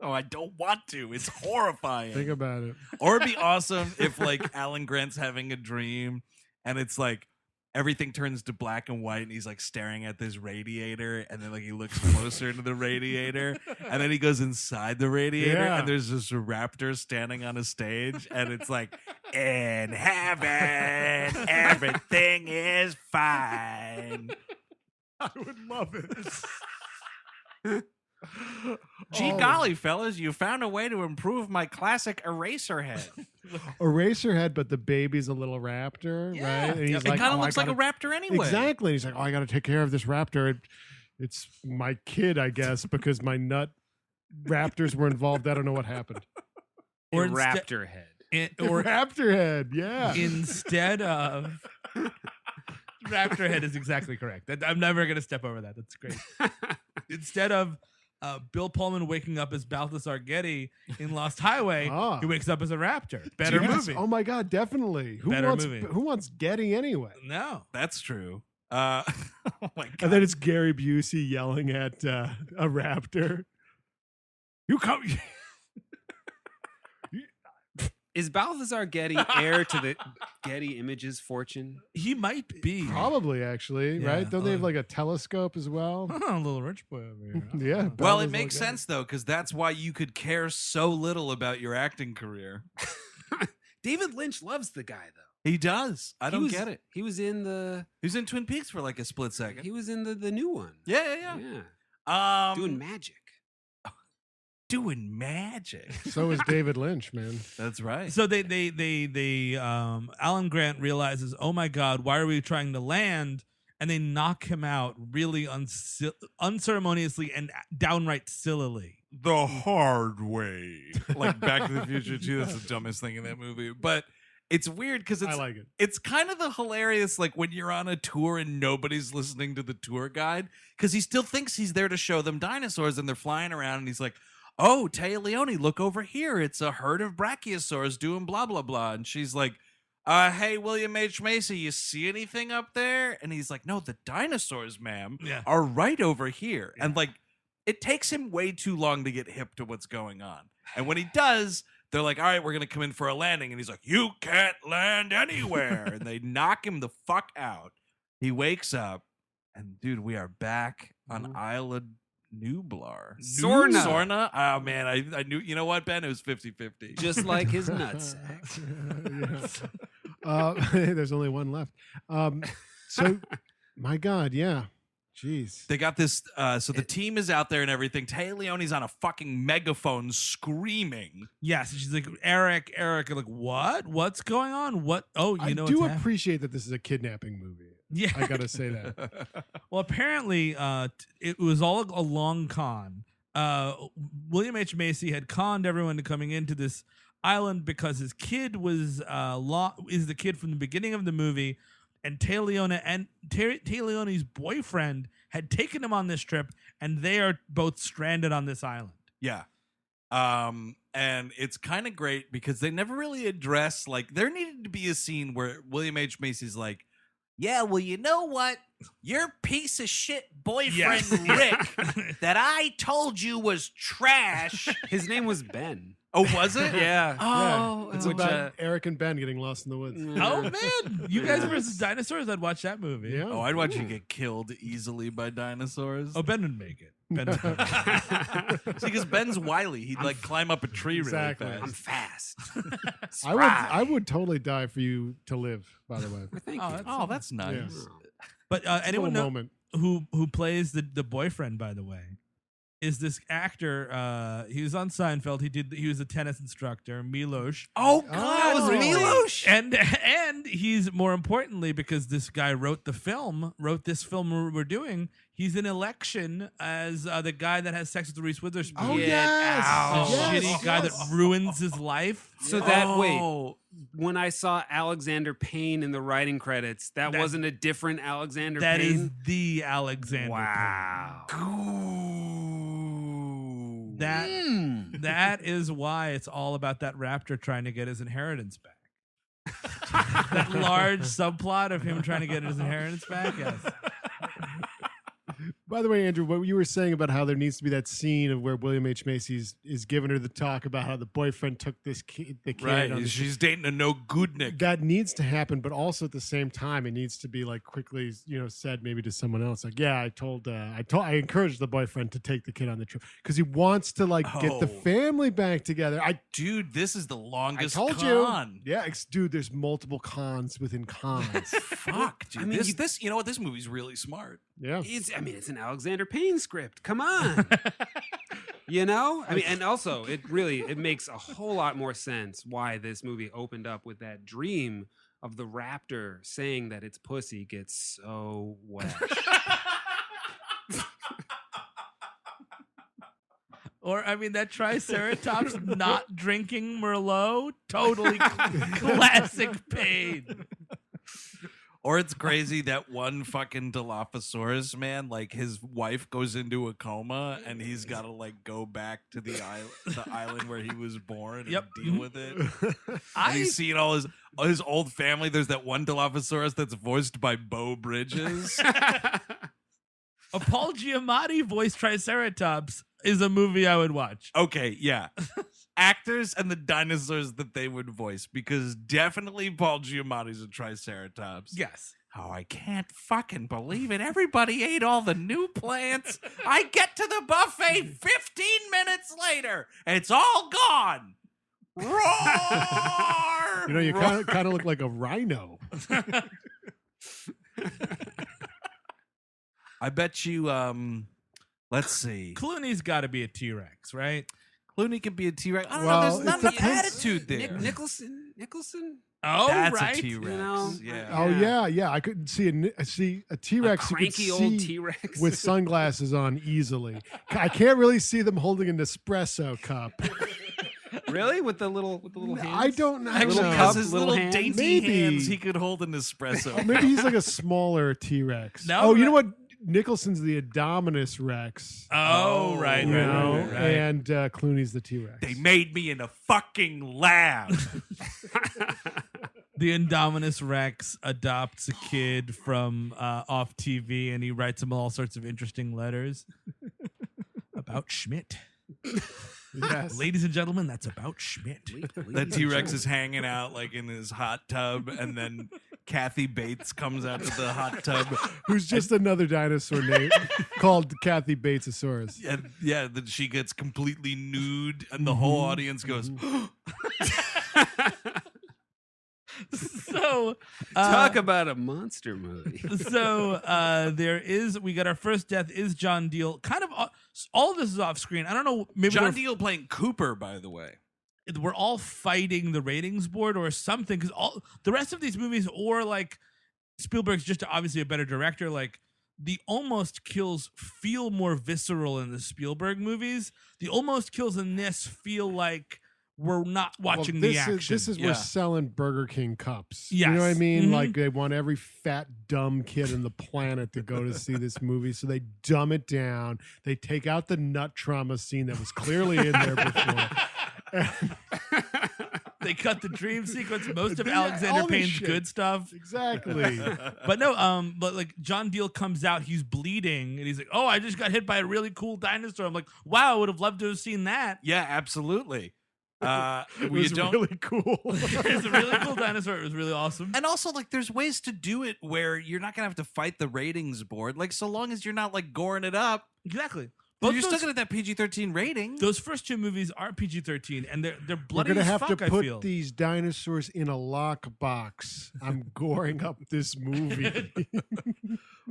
Oh, I don't want to. It's horrifying. Think about it. Or it'd be awesome if like Alan Grant's having a dream and it's like everything turns to black and white and he's like staring at this radiator and then like he looks closer to the radiator and then he goes inside the radiator and there's this raptor standing on a stage and it's like, in heaven everything is fine. I would love it. Gee golly, fellas, you found a way to improve my classic Eraserhead. Eraserhead, but the baby's a little raptor, right? And he's It kind of "Oh, I looks like a gotta-" raptor anyway. Exactly. He's like, "Oh, I got to take care of this raptor. It's my kid, I guess, because my nut raptors were involved. I don't know what happened." Or raptor head. or Raptor head, yeah. instead of raptor head is exactly correct. I'm never gonna step over that. That's great. Instead of Bill Pullman waking up as Balthazar Getty in Lost Highway, he wakes up as a raptor. Better Yes. movie. Oh my God, definitely. Better movie. Who wants Getty anyway? No. That's true. Oh my god. And then it's Gary Busey yelling at a raptor. You come. Is Balthazar Getty heir to the Getty Images fortune? He might be. Probably, actually, Yeah. right? Don't they have like a telescope as well? A little rich boy over here. Yeah. Well, it Balthazar makes Getty. sense though, because that's why you could care so little about your acting career. David Lynch loves the guy though. He does. I don't get it. He was in the He was in Twin Peaks for like a split second. he was in the new one. Yeah. Doing magic. Doing magic. So is David Lynch, man. That's right. So they Alan Grant realizes, oh my God, why are we trying to land? And they knock him out really unceremoniously and downright sillily. The hard way. Like Back to the Future 2. That's the dumbest thing in that movie. But it's weird because I like it. It's kind of the hilarious, like when you're on a tour and nobody's listening to the tour guide because he still thinks he's there to show them dinosaurs and they're flying around and he's like, oh, Taya Leoni, look over here. It's a herd of brachiosaurs doing blah, blah, blah. And she's like, hey, William H. Macy, you see anything up there? And he's like, no, the dinosaurs, ma'am, are right over here. Yeah. And like, it takes him way too long to get hip to what's going on. And when he does, they're like, all right, we're going to come in for a landing. And he's like, you can't land anywhere. And they knock him the fuck out. He wakes up. And dude, we are back on Isle of Nublar. Sorna. Oh, man. I knew. You know what, Ben? It was 50-50. Just like his nutsack. There's only one left. So, my God, yeah. Jeez. They got this. So the team is out there and everything. Leoni's on a fucking megaphone screaming. Yes, she's like, Eric, and like, what? What's going on? What? Oh, I know, do what's appreciate that this is a kidnapping movie. Yeah, I gotta say that. Well, apparently, it was all a long con. William H. Macy had conned everyone to coming into this island because his kid was is the kid from the beginning of the movie, and Leoni's boyfriend had taken him on this trip, and they are both stranded on this island. Yeah. And it's kind of great because they never really address, like, there needed to be a scene where William H. Macy's like, yeah, well, you know what? Your piece of shit boyfriend, Rick, that I told you was trash. His name was Ben. Oh, was it? Yeah. Oh, It's about Eric and Ben getting lost in the woods. Oh man, you guys versus dinosaurs. I'd watch that movie. Yeah. Oh, I'd watch you get killed easily by dinosaurs. Oh, Ben would make it. Ben would make it. See, because Ben's wily. He'd like climb up a tree Exactly. really I'm fast. fast. I would totally die for you to live, by the way. Thank Oh, you. that's- Oh, that's nice. Yeah. But anyone Little know moment. who plays the boyfriend? By the way, is this actor? He was on Seinfeld. He was a tennis instructor, Milos. Oh, God, it was really? Milos. And he's more importantly because this guy wrote this film we're doing. He's in Election as the guy that has sex with Reese Witherspoon. Oh, Get yes. out. The Yes. shitty guy that ruins his life. So that wait, Oh. when I saw Alexander Payne in the writing credits, that wasn't a different Alexander That is Payne. the Alexander. Wow. Ooh. Payne. That is why it's all about that raptor trying to get his inheritance back. That large subplot of him trying to get his inheritance back. Yes. By the way, Andrew, what you were saying about how there needs to be that scene of where William H. Macy is giving her the talk about how the boyfriend took the kid Right. on the She's dating a no goodnik. that needs to happen, but also at the same time, it needs to be like quickly, said maybe to someone else. Like, yeah, I encouraged the boyfriend to take the kid on the trip because he wants to get the Oh. family back together. Dude, this is the I longest told con. you, yeah, dude. There's multiple cons within cons. Fuck, dude. I mean, this, you know what? This movie's really smart. Yeah, It's an Alexander Payne script. Come on. And also it makes a whole lot more sense why this movie opened up with that dream of the raptor saying that its pussy gets so wet. Or, that Triceratops not drinking Merlot, totally classic Payne. Or it's crazy that one fucking Dilophosaurus man, like his wife goes into a coma and he's got to go back to the island where he was born and Yep. deal with it. And he's seeing all his old family. There's that one Dilophosaurus that's voiced by Beau Bridges. A Paul Giamatti voiced Triceratops is a movie I would watch. Okay, yeah. Actors and the dinosaurs that they would voice, because definitely Paul Giamatti's a Triceratops. Yes. Oh, I can't fucking believe it. Everybody ate all the new plants. I get to the buffet 15 minutes later, and it's all gone. Roar! you kind of look like a rhino. I bet you, let's see. Clooney's got to be a T-Rex, right? Clooney could be a T-Rex. I don't Well, know. There's not it enough depends. attitude there. Nicholson? Oh, That's right. a T-Rex. You know? Yeah. Oh yeah. I could see a T-Rex. A cranky old T-Rex with sunglasses on easily. I can't really see them holding an espresso cup. Really? With the little hands? I don't know. Actually, Little because cup, his little little hand? dainty Maybe. hands, he could hold an espresso. Maybe he's like a smaller T-Rex. No, oh, you know right. what? Nicholson's the Indominus Rex. Oh, right, You right, know, right, right. and Clooney's the T-Rex. They made me in a fucking lab. The Indominus Rex adopts a kid from off TV, and he writes him all sorts of interesting letters about Schmidt. Yes. Ladies and gentlemen, that's about Schmidt. That T-Rex is hanging out in his hot tub, and then Kathy Bates comes out to the hot tub. Who's just another dinosaur name called Kathy Batesosaurus. And yeah, then she gets completely nude, and the whole audience goes, So So Talk about a monster movie. So we got our first death is John Diehl. Kind of all of this is off screen. I don't know. Maybe John Diehl playing Cooper, by the way. we're all fighting the ratings board or something, because all the rest of these movies, or like Spielberg's just obviously a better director. Like the almost kills feel more visceral in the Spielberg movies. The almost kills in this feel like we're not watching the action. This is we're selling Burger King cups. Yes. You know what I mean? Mhm. Like they want every fat, dumb kid in the planet to go to see this movie. So they dumb it down. They take out the nut trauma scene that was clearly in there before. They cut the dream sequence, most of Yeah, Alexander all this Payne's shit. good stuff. Exactly. But no, but like John Diehl comes out, he's bleeding, and he's like, "Oh, I just got hit by a really cool dinosaur." I'm like, "Wow, I would have loved to have seen that." Yeah, absolutely. It was really cool. It's a really cool dinosaur. It was really awesome. And also, like, there's ways to do it where you're not gonna have to fight the ratings board. Like, so long as you're not like goring it up, Exactly. you're Both still those, gonna get that PG-13 rating. those first two movies are PG-13, and they're We're bloody gonna as have fuck, to I feel. put these dinosaurs in a lockbox. I'm goring up this movie.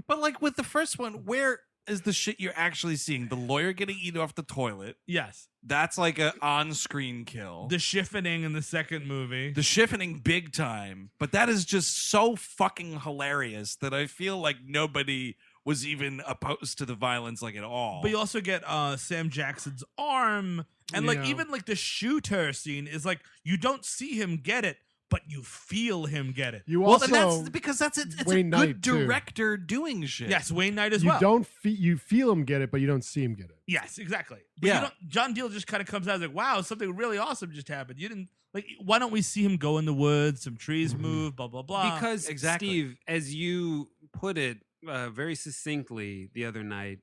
But like with the first one, where is the shit you're actually seeing? The lawyer getting eaten off the toilet. Yes. That's like a on-screen kill. The shifting in the second movie. The shifting big time. But that is just so fucking hilarious that I feel like nobody was even opposed to the violence like at all. But you also get Sam Jackson's arm, and like Yeah. even like the shooter scene is like you don't see him get it, but you feel him get it. You well, also and that's because it's a Wayne good Knight, too. director doing shit. Yes, Wayne Knight as you well. don't you feel him get it, but you don't see him get it. Yes, exactly. But Yeah. you don't, John Diehl just kind of comes out and is like, "Wow, something really awesome just happened." You didn't like. Why don't we see him go in the woods? Some trees move. Blah blah blah. Because Exactly. Steve, as you put it very succinctly the other night,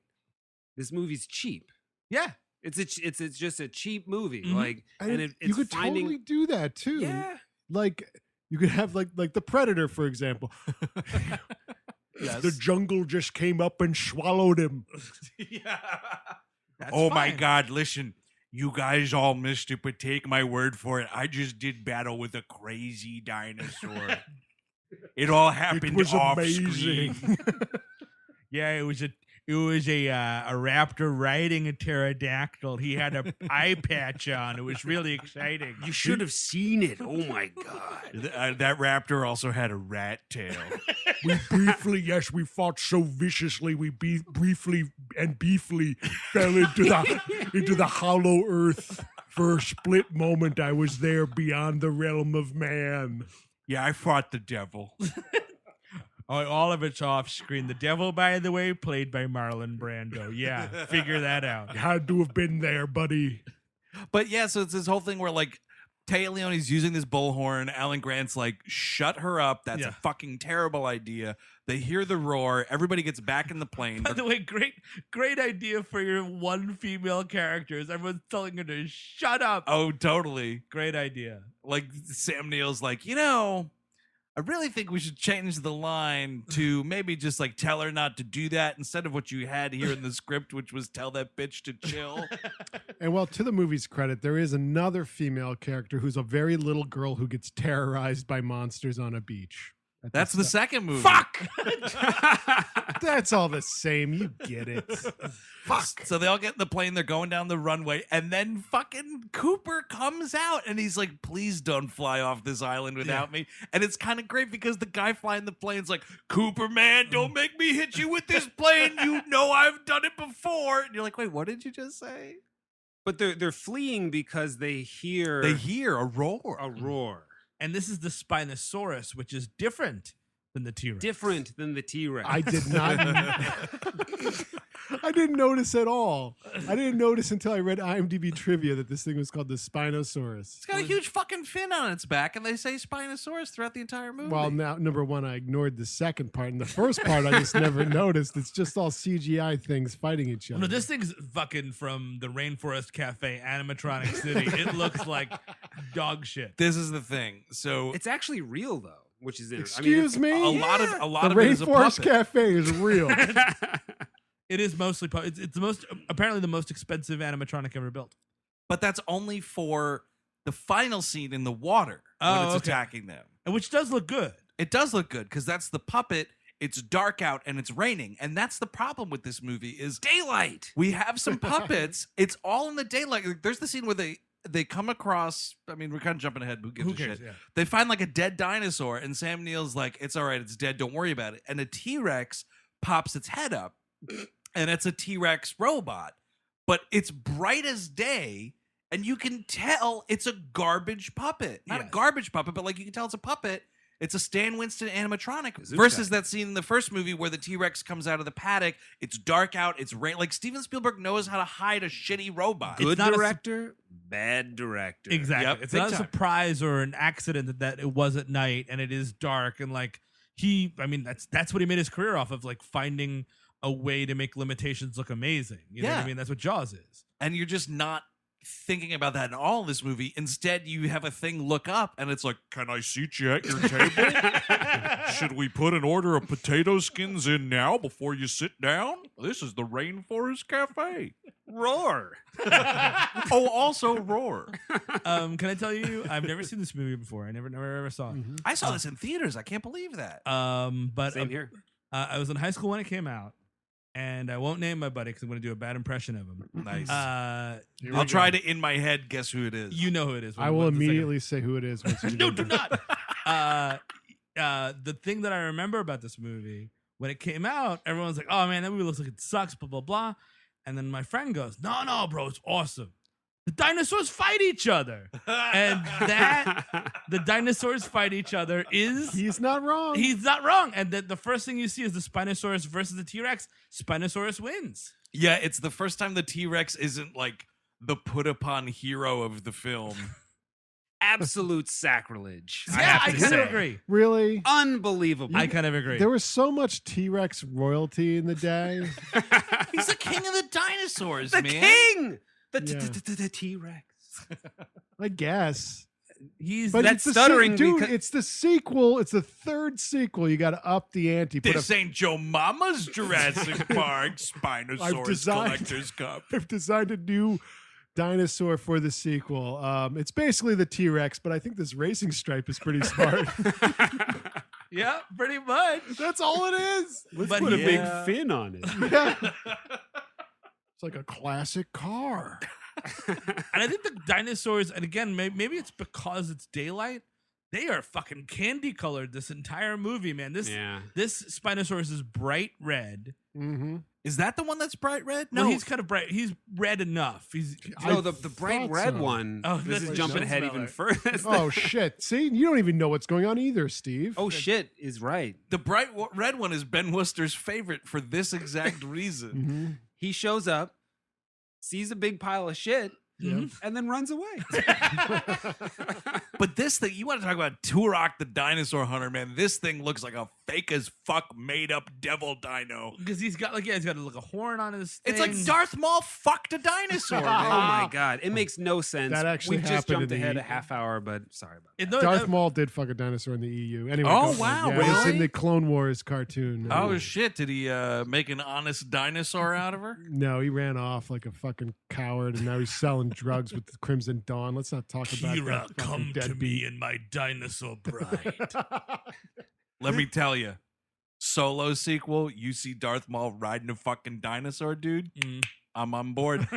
this movie's cheap. yeah, It's just a cheap movie. Mhm. Like, and it's you could finding. totally do that too. Yeah. Like you could have like the Predator, for example. Yes. The jungle just came up and swallowed him. yeah. That's Oh my fine. God, listen. You guys all missed it, but take my word for it. I just did battle with a crazy dinosaur. It all happened It was off amazing. screen. Yeah, it was a raptor riding a pterodactyl. He had a eye patch on. It was really exciting. You should have seen it. Oh my God. That raptor also had a rat tail. We fought so viciously. We briefly and beefly fell into the hollow earth. For a split moment, I was there beyond the realm of man. Yeah, I fought the devil. Oh, all of it's off screen. The devil, by the way, played by Marlon Brando. Yeah, figure that out. Had to have been there, buddy. But yeah, so it's this whole thing where like Taya Leoni's using this bullhorn. Alan Grant's like, shut her up. That's Yeah. a fucking terrible idea. They hear the roar. Everybody gets back in the plane. By the way, great idea for your one female character is everyone's telling her to shut up. Oh, totally. Great idea. Like Sam Neill's like, I really think we should change the line to maybe just like tell her not to do that instead of what you had here in the script, which was tell that bitch to chill. And well, to the movie's credit, there is another female character who's a very little girl who gets terrorized by monsters on a beach. That's the second movie. Fuck! That's all the same. You get it. Fuck. So they all get in the plane. They're going down the runway. And then fucking Cooper comes out and he's like, please don't fly off this island without me. And it's kind of great because the guy flying the plane's like, Cooper, man, don't make me hit you with this plane. You know I've done it before. And you're like, wait, what did you just say? But they're fleeing because they hear a roar. a roar. And this is the Spinosaurus, which is different than the T-Rex. Different than the T-Rex. I did not. I didn't notice at all. I didn't notice until I read IMDb trivia that this thing was called the Spinosaurus. It's got a huge fucking fin on its back, and they say Spinosaurus throughout the entire movie. Well, now, number one, I ignored the second part. And the first part, I just never noticed. It's just all CGI things fighting each other. No, this thing's fucking from the Rainforest Cafe, Animatronic City. It looks like dog shit. this is the thing. So It's actually real though, which is interesting. Excuse me? a lot of The it is a Rainforest puppet. Cafe is real. It is mostly it's the most apparently the most expensive animatronic ever built. But that's only for the final scene in the water when Oh, it's okay. attacking them. And which does look good. It does look good because that's the puppet. It's dark out and it's raining. And that's the problem with this movie is Daylight. we have some puppets. It's all in the daylight. Like, there's the scene where they come across, I mean, we're kind of jumping ahead. Who gives Who a cares? shit? Yeah. They find like a dead dinosaur and Sam Neill's like, it's all right. It's dead. Don't worry about it. And a T-Rex pops its head up and it's a T-Rex robot, but it's bright as day. And you can tell it's a garbage puppet. Not a Yes. garbage puppet, but like you can tell it's a puppet. It's a Stan Winston animatronic Zuka. versus that scene in the first movie where the T-Rex comes out of the paddock. It's dark out. It's rain. Like Steven Spielberg knows how to hide a shitty robot. Good not a director, bad director. Exactly. Yep, It's big not a time. surprise or an accident that it was at night and it is dark and like that's what he made his career off of, like finding a way to make limitations look amazing. You know what Yeah. I mean? That's what Jaws is. And you're just not thinking about that in all this movie. Instead, you have a thing look up and it's like, can I seat you at your table? Should we put an order of potato skins in now before you sit down? This is the Rainforest Cafe. Roar. Oh, also roar. Can I tell you, I've never seen this movie before. I never ever saw it. I saw this in theaters. I can't believe that. But Same here. I was in high school when it came out, and I won't name my buddy because I'm going to do a bad impression of him. Nice. Here we I'll go. try to, in my head, guess who it is. You know who it is. I will What's the second- immediately say who it is. Once you No, do not. The thing that I remember about this movie, when it came out, everyone's like, "Oh man, that movie looks like it sucks." Blah blah blah. And then my friend goes, "No, bro, it's awesome. The dinosaurs fight each other, and that the dinosaurs fight each other is." He's not wrong. He's not wrong. And the first thing you see is the Spinosaurus versus the T-Rex. Spinosaurus wins. Yeah, it's the first time the T-Rex isn't like the put upon hero of the film. Absolute sacrilege. Yeah, I have to kind say. of agree. Really? Unbelievable. I kind of agree. There was so much T-Rex royalty in the day. He's the king of the dinosaurs, the man. king. Yeah. The T-Rex. I guess. He's But That's it's the stuttering dude, because- it's the sequel. It's the third sequel. You got to up the ante. Put This ain't Joe Mama's Jurassic Park Spinosaurus designed- Collector's Cup. I've designed a new dinosaur for the sequel. It's basically the T-Rex, but I think this racing stripe is pretty smart. yeah, pretty much. That's all it is. Let's But put a he- big Yeah. fin on it. Yeah. It's like a classic car. And I think the dinosaurs, and again, maybe it's because it's daylight, they are fucking candy colored this entire movie, man. This Spinosaurus is bright red. Mm-hmm. Is that the one that's bright red? No, he's kind of bright. He's red enough. He's No, I the bright thought red so. one. Oh, this that's is jumping the ahead smeller. even further. Oh shit! See, you don't even know what's going on either, Steve. Oh shit is right. The bright red one is Ben Worcester's favorite for this exact reason. Mm-hmm. He shows up, sees a big pile of shit, Mhm. and then runs away. But this thing, you want to talk about Turok the dinosaur hunter, man. This thing looks like a fake as fuck made up devil dino. because he's got like a horn on his. It's like thing. Darth Maul fucked a dinosaur, Oh man. my god, it makes no sense. That actually We've just happened jumped in the ahead a E- half hour, but sorry about that. It- no, Darth no, Maul did fuck a dinosaur in the EU. Anyway, Oh, go- wow, yeah, it's really? in the Clone Wars cartoon. Oh shit! Did he make an honest dinosaur out of her? No, he ran off like a fucking coward, and now he's selling drugs with the Crimson Dawn. Let's not talk about Kira, that. fucking come to deadbeat. me and my dinosaur bride. Let me tell you, Solo sequel. You see Darth Maul riding a fucking dinosaur, dude. Mm. I'm on board.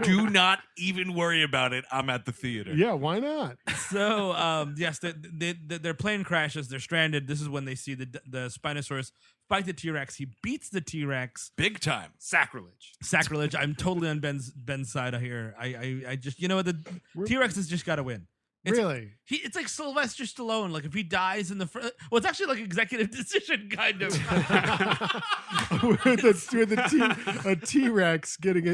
Do not even worry about it. I'm at the theater. Yeah, why not? So, yes, their plane crashes. They're stranded. This is when they see the Spinosaurus fight the T-Rex. He beats the T-Rex. Big time. Sacrilege. Sacrilege. I'm totally on Ben's side here. I just, you know what, the T-Rex has just got to win. Really? It's like Sylvester Stallone. Like if he dies in the first, well, it's actually like executive decision kind of. with a T-Rex getting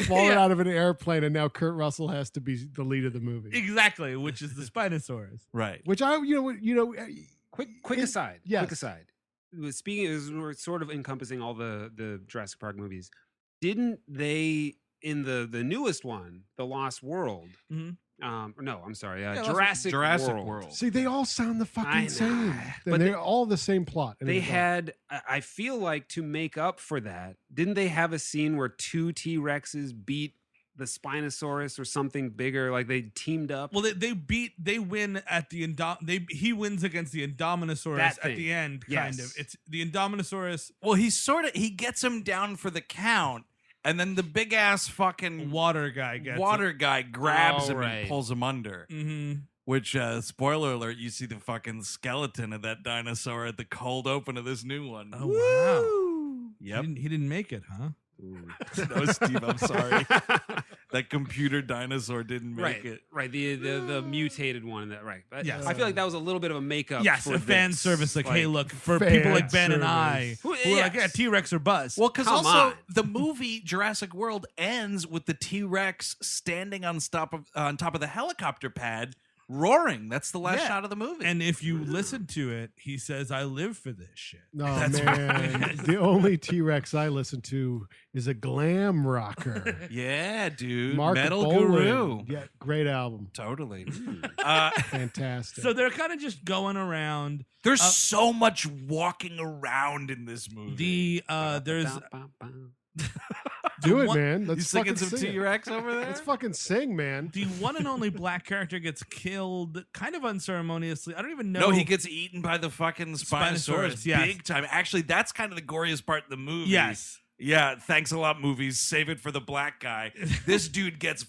falling Yeah. out of an airplane, and now Kurt Russell has to be the lead of the movie. Exactly, which is the Spinosaurus. Right. Which Quick aside. yes. Quick aside. Speaking as we're sort of encompassing all the Jurassic Park movies, didn't they in the newest one, The Lost World? Mhm. No, I'm sorry. Lost- Jurassic World. World. See, they all sound the I fucking know, same. but And they- they're all the same plot. and They it's all- had, I feel like, to make up for that, didn't they have a scene where two T-Rexes beat the Spinosaurus or something bigger, like they teamed up. Well, they win at the he wins against the Indominosaurus at the end, kind of. It's the Indominosaurus. Well, he gets him down for the count, and then the big ass fucking water guy grabs him and pulls him under. Mm-hmm. Which, spoiler alert, you see the fucking skeleton of that dinosaur at the cold open of this new one. Oh, wow. Yep. He didn't make it, huh? No, Steve, I'm sorry. That computer dinosaur didn't make it. Right, the mutated one. But Yes. I feel like that was a little bit of a makeup. Yes, for a fan this. service. Like, hey, look, for people like Ben and I, who are like, yeah, T-Rex or bust. Well, because also the movie Jurassic World ends with the T-Rex standing on top of the helicopter pad, roaring. That's the last shot of the movie. And if you listen to it, he says, I live for this shit. No, man. The only T-Rex I listen to is a glam rocker. Yeah, dude. Mark Metal Bolan. Guru. Yeah, great album. Totally. Fantastic. So they're kind of just going around. There's so much walking around in this movie. There's... Do it, man. Let's you singing fucking some sing T-Rex over there? Let's fucking sing, man. The one and only black character gets killed kind of unceremoniously. I don't even know. No, he gets eaten by the fucking Spinosaurus yes. big time. Actually, that's kind of the goriest part of the movie. Yes. Yeah, thanks a lot, movies. Save it for the black guy. This dude gets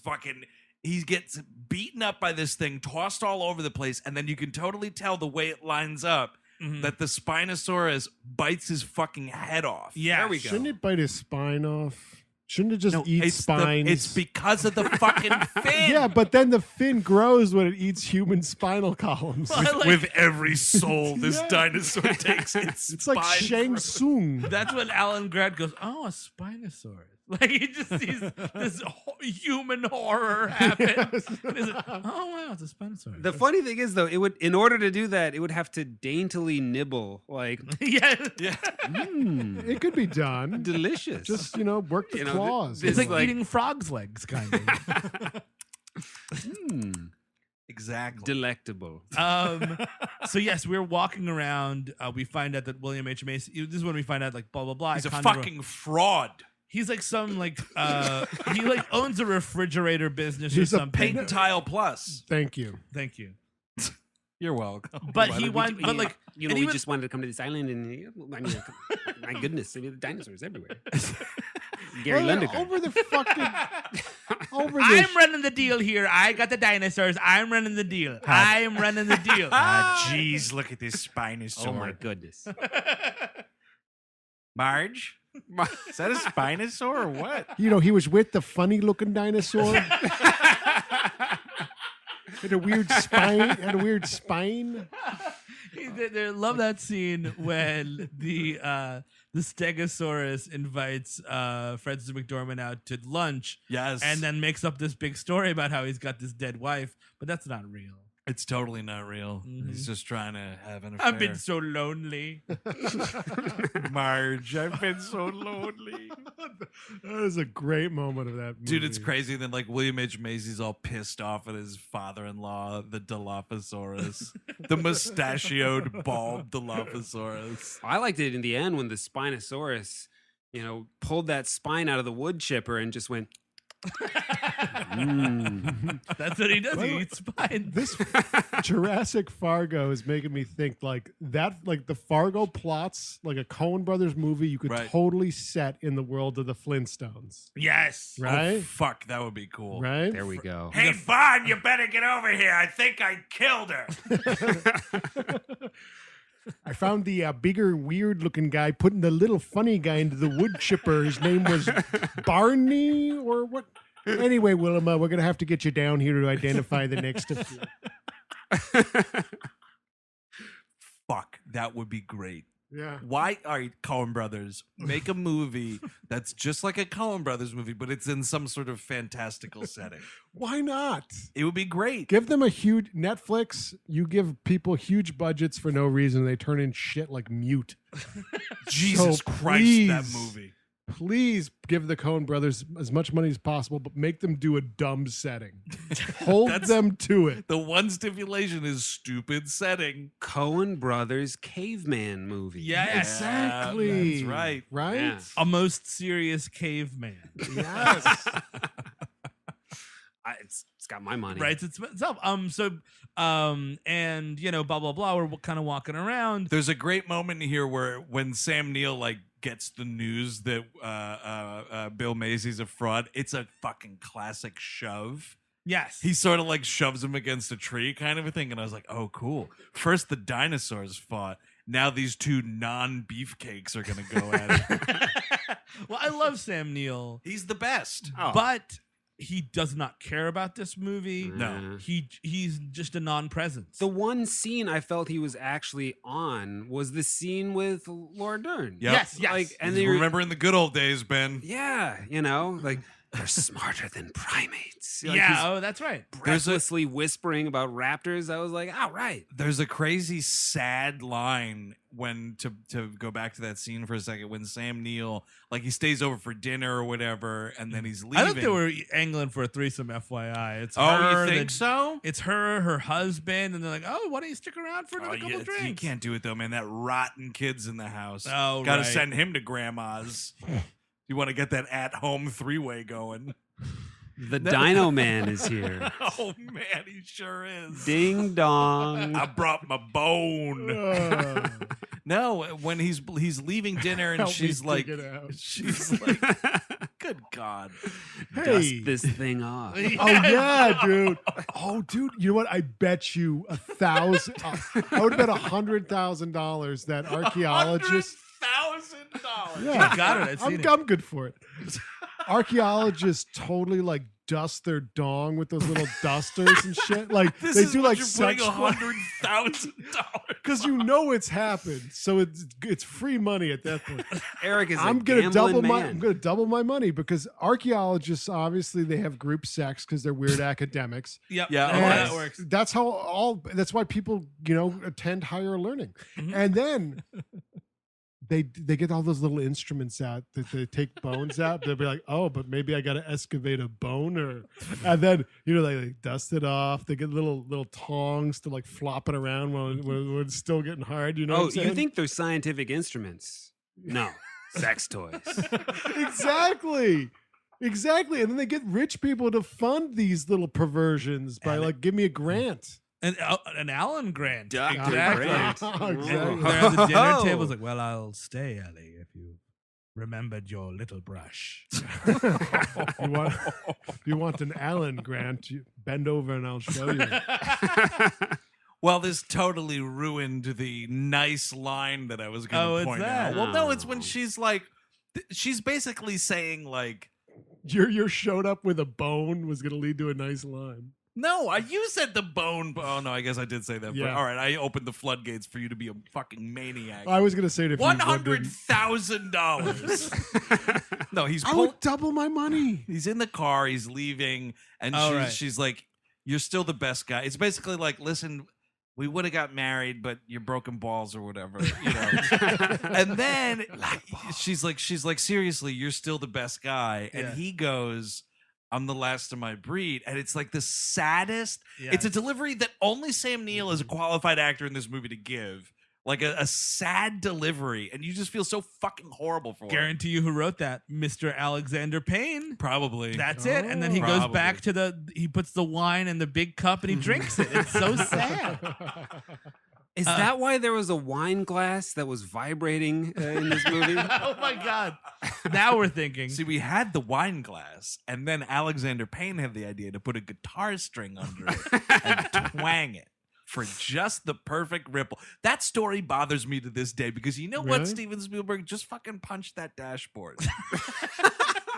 he gets beaten up by this thing, tossed all over the place, and then you can totally tell the way it lines up that the Spinosaurus bites his fucking head off. Yeah, there we go. Shouldn't it bite his spine off? Shouldn't it just eat spines? It's because of the fucking fin. Yeah, but then the fin grows when it eats human spinal columns. With every soul this dinosaur takes its It's like Shang Tsung. That's when Alan Grant goes, oh, a Spinosaurus. Like, he just sees this human horror happen. Yes. And he's like, oh, wow, it's a Spinosaurus. The funny thing is, though, in order to do that, it would have to daintily nibble, like yeah. It could be done. delicious. Just, work the claws. It's It's like eating frog's legs, kind of. Exactly. Delectable. So yes, we're walking around. We find out that William H. Macy. This is when we find out, like, blah blah blah. He's a fucking fraud. He's like some he like owns a refrigerator business He's or a something. Paint Tile Plus. Thank you. Thank you. You're welcome. But he went. But like, and we even- just wanted to come to this island, and I mean, my goodness, the dinosaurs everywhere. Gary Lundegaard. Over the fucking. I'm running the deal here. I got the dinosaurs. I'm running the deal. I'm running the deal. Jeez, look at this Spinosaur. Oh my goodness. Marge? Is that a Spinosaur or what? He was with the funny-looking dinosaur. Had a weird spine. They love that scene when the Stegosaurus invites Francis McDormand out to lunch. Yes. And then makes up this big story about how he's got this dead wife, but that's not real. It's totally not real. He's just trying to have an affair. I've been so lonely. Marge, I've been so lonely. That is a great moment of that movie. Dude, it's crazy. Then, like, William H. Macy's all pissed off at his father-in-law, the Dilophosaurus. The mustachioed, bald Dilophosaurus. I liked it in the end when the Spinosaurus, pulled that spine out of the wood chipper and just went. That's what he does. He eats spine. This Jurassic Fargo is making me think like the Fargo plots, like a Coen Brothers movie, you could totally set in the world of the Flintstones. Yes. Right? Oh, fuck, that would be cool. Right? There we go. Hey, Vaughn, you better get over here. I think I killed her. I found the bigger, weird-looking guy putting the little funny guy into the wood chipper. His name was Barney or what? Anyway, Willem, we're going to have to get you down here to identify the next of you. Fuck, that would be great. Yeah. Why are Coen Brothers make a movie that's just like a Coen Brothers movie, but it's in some sort of fantastical setting? Why not? It would be great. Give them a huge Netflix. You give people huge budgets for no reason. They turn in shit like Mute. Jesus So Christ, that please, movie. Please give the Coen Brothers as much money as possible, but make them do a dumb setting. Hold them to it. The one stipulation is stupid setting. Coen Brothers caveman movie. Yeah, Exactly. That's right. Right? Yeah. A most serious caveman. Yes. It's got my money. Right, it's itself. And blah blah blah. We're kind of walking around. There's a great moment here where when Sam Neill like gets the news that Bill Macy's a fraud, it's a fucking classic shove. Yes, He sort of like shoves him against a tree, kind of a thing, and I was like, "Oh, cool." First, the dinosaurs fought. Now these two non-beefcakes are gonna go at it. Well, I love Sam Neill, He's the best. Oh. but he does not care about this movie. No. He's just a non-presence. The one scene I felt he was actually on was the scene with Laura Dern. Yep. Yes. Like, and And they remember in the good old days, Ben. yeah, like they're smarter than primates. Like, yeah, he's oh, that's right. breathlessly whispering about raptors. I was like, oh, right. There's a crazy sad line when to go back to that scene for a second when Sam Neill like he stays over for dinner or whatever and then he's leaving. I think they were angling for a threesome. FYI, it's Oh, her, you think so? It's her husband, and they're like, "Oh, why don't you stick around for another Oh, couple yeah, drinks?" you can't do it though, man. That rotten kid's in the house. Oh, gotta right. send him to grandma's. You want to get that at-home three-way going. The Dino Man is here. Oh man, he sure is. Ding dong. I brought my bone. Oh. No, when he's leaving dinner and Help me she's like, dig it out. good God. Hey. Dust this thing off. Oh yeah, dude. Oh, dude. You know what? I bet you 1,000. I would bet $100,000 that archaeologists. $100,000. Yeah, You got it. I've seen it. I'm good for it. Archaeologists totally like dust their dong with those little dusters and shit. Like This they is do what like you're sex putting $100,000. because you know it's happened, so it's free money at that point. Eric is I'm a gonna gambling man. I'm gonna double my money because archaeologists obviously they have group sex because they're weird academics. Yep. Yeah, that's oh, how yeah. that works. That's why people attend higher learning, Mhm. and then. They get all those little instruments out that they take bones out. They'll be like, oh, but maybe I got to excavate a bone, and then they dust it off. They get little tongs to like flop it around when it's still getting hard. You know? what Oh, I'm saying? you think they're scientific instruments? No, sex toys. exactly, and then they get rich people to fund these little perversions by like, give me a grant. An Allen grant. Dr. Exactly. Grant. Exactly. They're at the dinner table. It's like, well, I'll stay, Ellie, if you remembered your little brush. you want an Allen grant? You bend over and I'll show you. Well, this totally ruined the nice line that I was going Oh, to it's point that. out. Well, no, it's when Oh. she's like, she's basically saying like, Your showed up with a bone was going to lead to a nice line. no, you said the bone. Oh no, I guess I did say that. But Yeah. all right, I opened the floodgates for you to be a fucking maniac. I was going to say it if you $100,000. No, he's I would double my money. He's in the car. He's leaving, and Oh, right. she's like, "You're still the best guy." It's basically like, "Listen, we would have got married, but you're broken balls or whatever." And then she's like, "Seriously, you're still the best guy." And Yeah. he goes, "I'm the last of my breed," and it's like the saddest. It's a delivery that only Sam Neill is a qualified actor in this movie to give. Like a sad delivery, and you just feel so fucking horrible for him. Guarantee you who wrote that, Mr. Alexander Payne. Probably. That's it. And then he goes Probably. back to he puts the wine in the big cup and he drinks it. It's so sad. Is that why there was a wine glass that was vibrating in this movie? Oh my God. Now we're thinking. See, we had the wine glass, and then Alexander Payne had the idea to put a guitar string under it and twang it for just the perfect ripple. That story bothers me to this day because you know what, Really? Steven Spielberg? Just fucking punch that dashboard.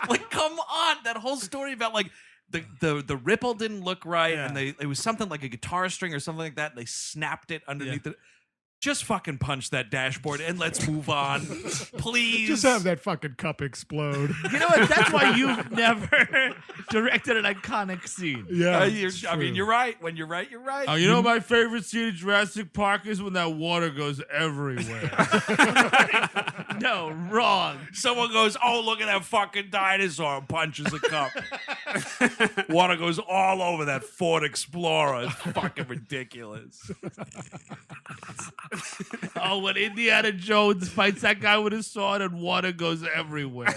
Like, come on. That whole story about like the ripple didn't look right, Yeah. and it was something like a guitar string or something like that, and they snapped it underneath it. Just fucking punch that dashboard and let's move on. Please. Just have that fucking cup explode. You know what? That's why you've never directed an iconic scene. Yeah. I it's mean, true. you're right. When you're right, you're right. Oh, you know my favorite scene in Jurassic Park is when that water goes everywhere. No, wrong. Someone goes, "Oh, look at that fucking dinosaur," and punches a cup. Water goes all over that Ford Explorer. It's fucking ridiculous. Oh, when Indiana Jones fights that guy with his sword and water goes everywhere.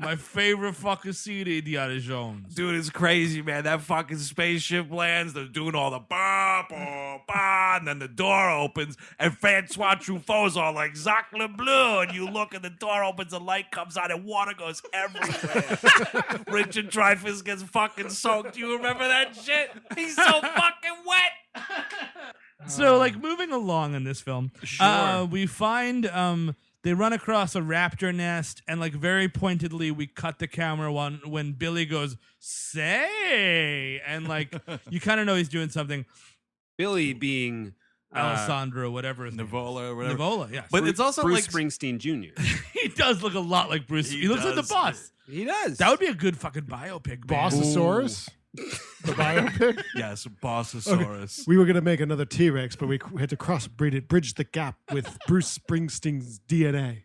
My favorite fucking scene, Indiana Jones. Dude, it's crazy, man. That fucking spaceship lands. They're doing all the ba, ba, ba, and then the door opens, and Francois Truffaut's all like, Zac Le Bleu, and you look, and the door opens, the light comes on, and water goes everywhere. Richard Dreyfuss gets fucking soaked. Do you remember that shit? He's so fucking wet. So, like, moving along in this film, Sure. we find they run across a raptor nest, and, like, very pointedly, we cut the camera when Billy goes, say, and, like, you kind of know he's doing something. Billy being Alessandro, whatever his Nivola or whatever. Nivola, yes. But it's also Bruce like Springsteen Jr. He does look a lot like Bruce. He looks like the does. boss. He does. That would be a good fucking biopic, man. Bossosaurus, the biopic. yes, Bossosaurus. We were going to make another T-Rex, but we had to bridge the gap with Bruce Springsteen's DNA.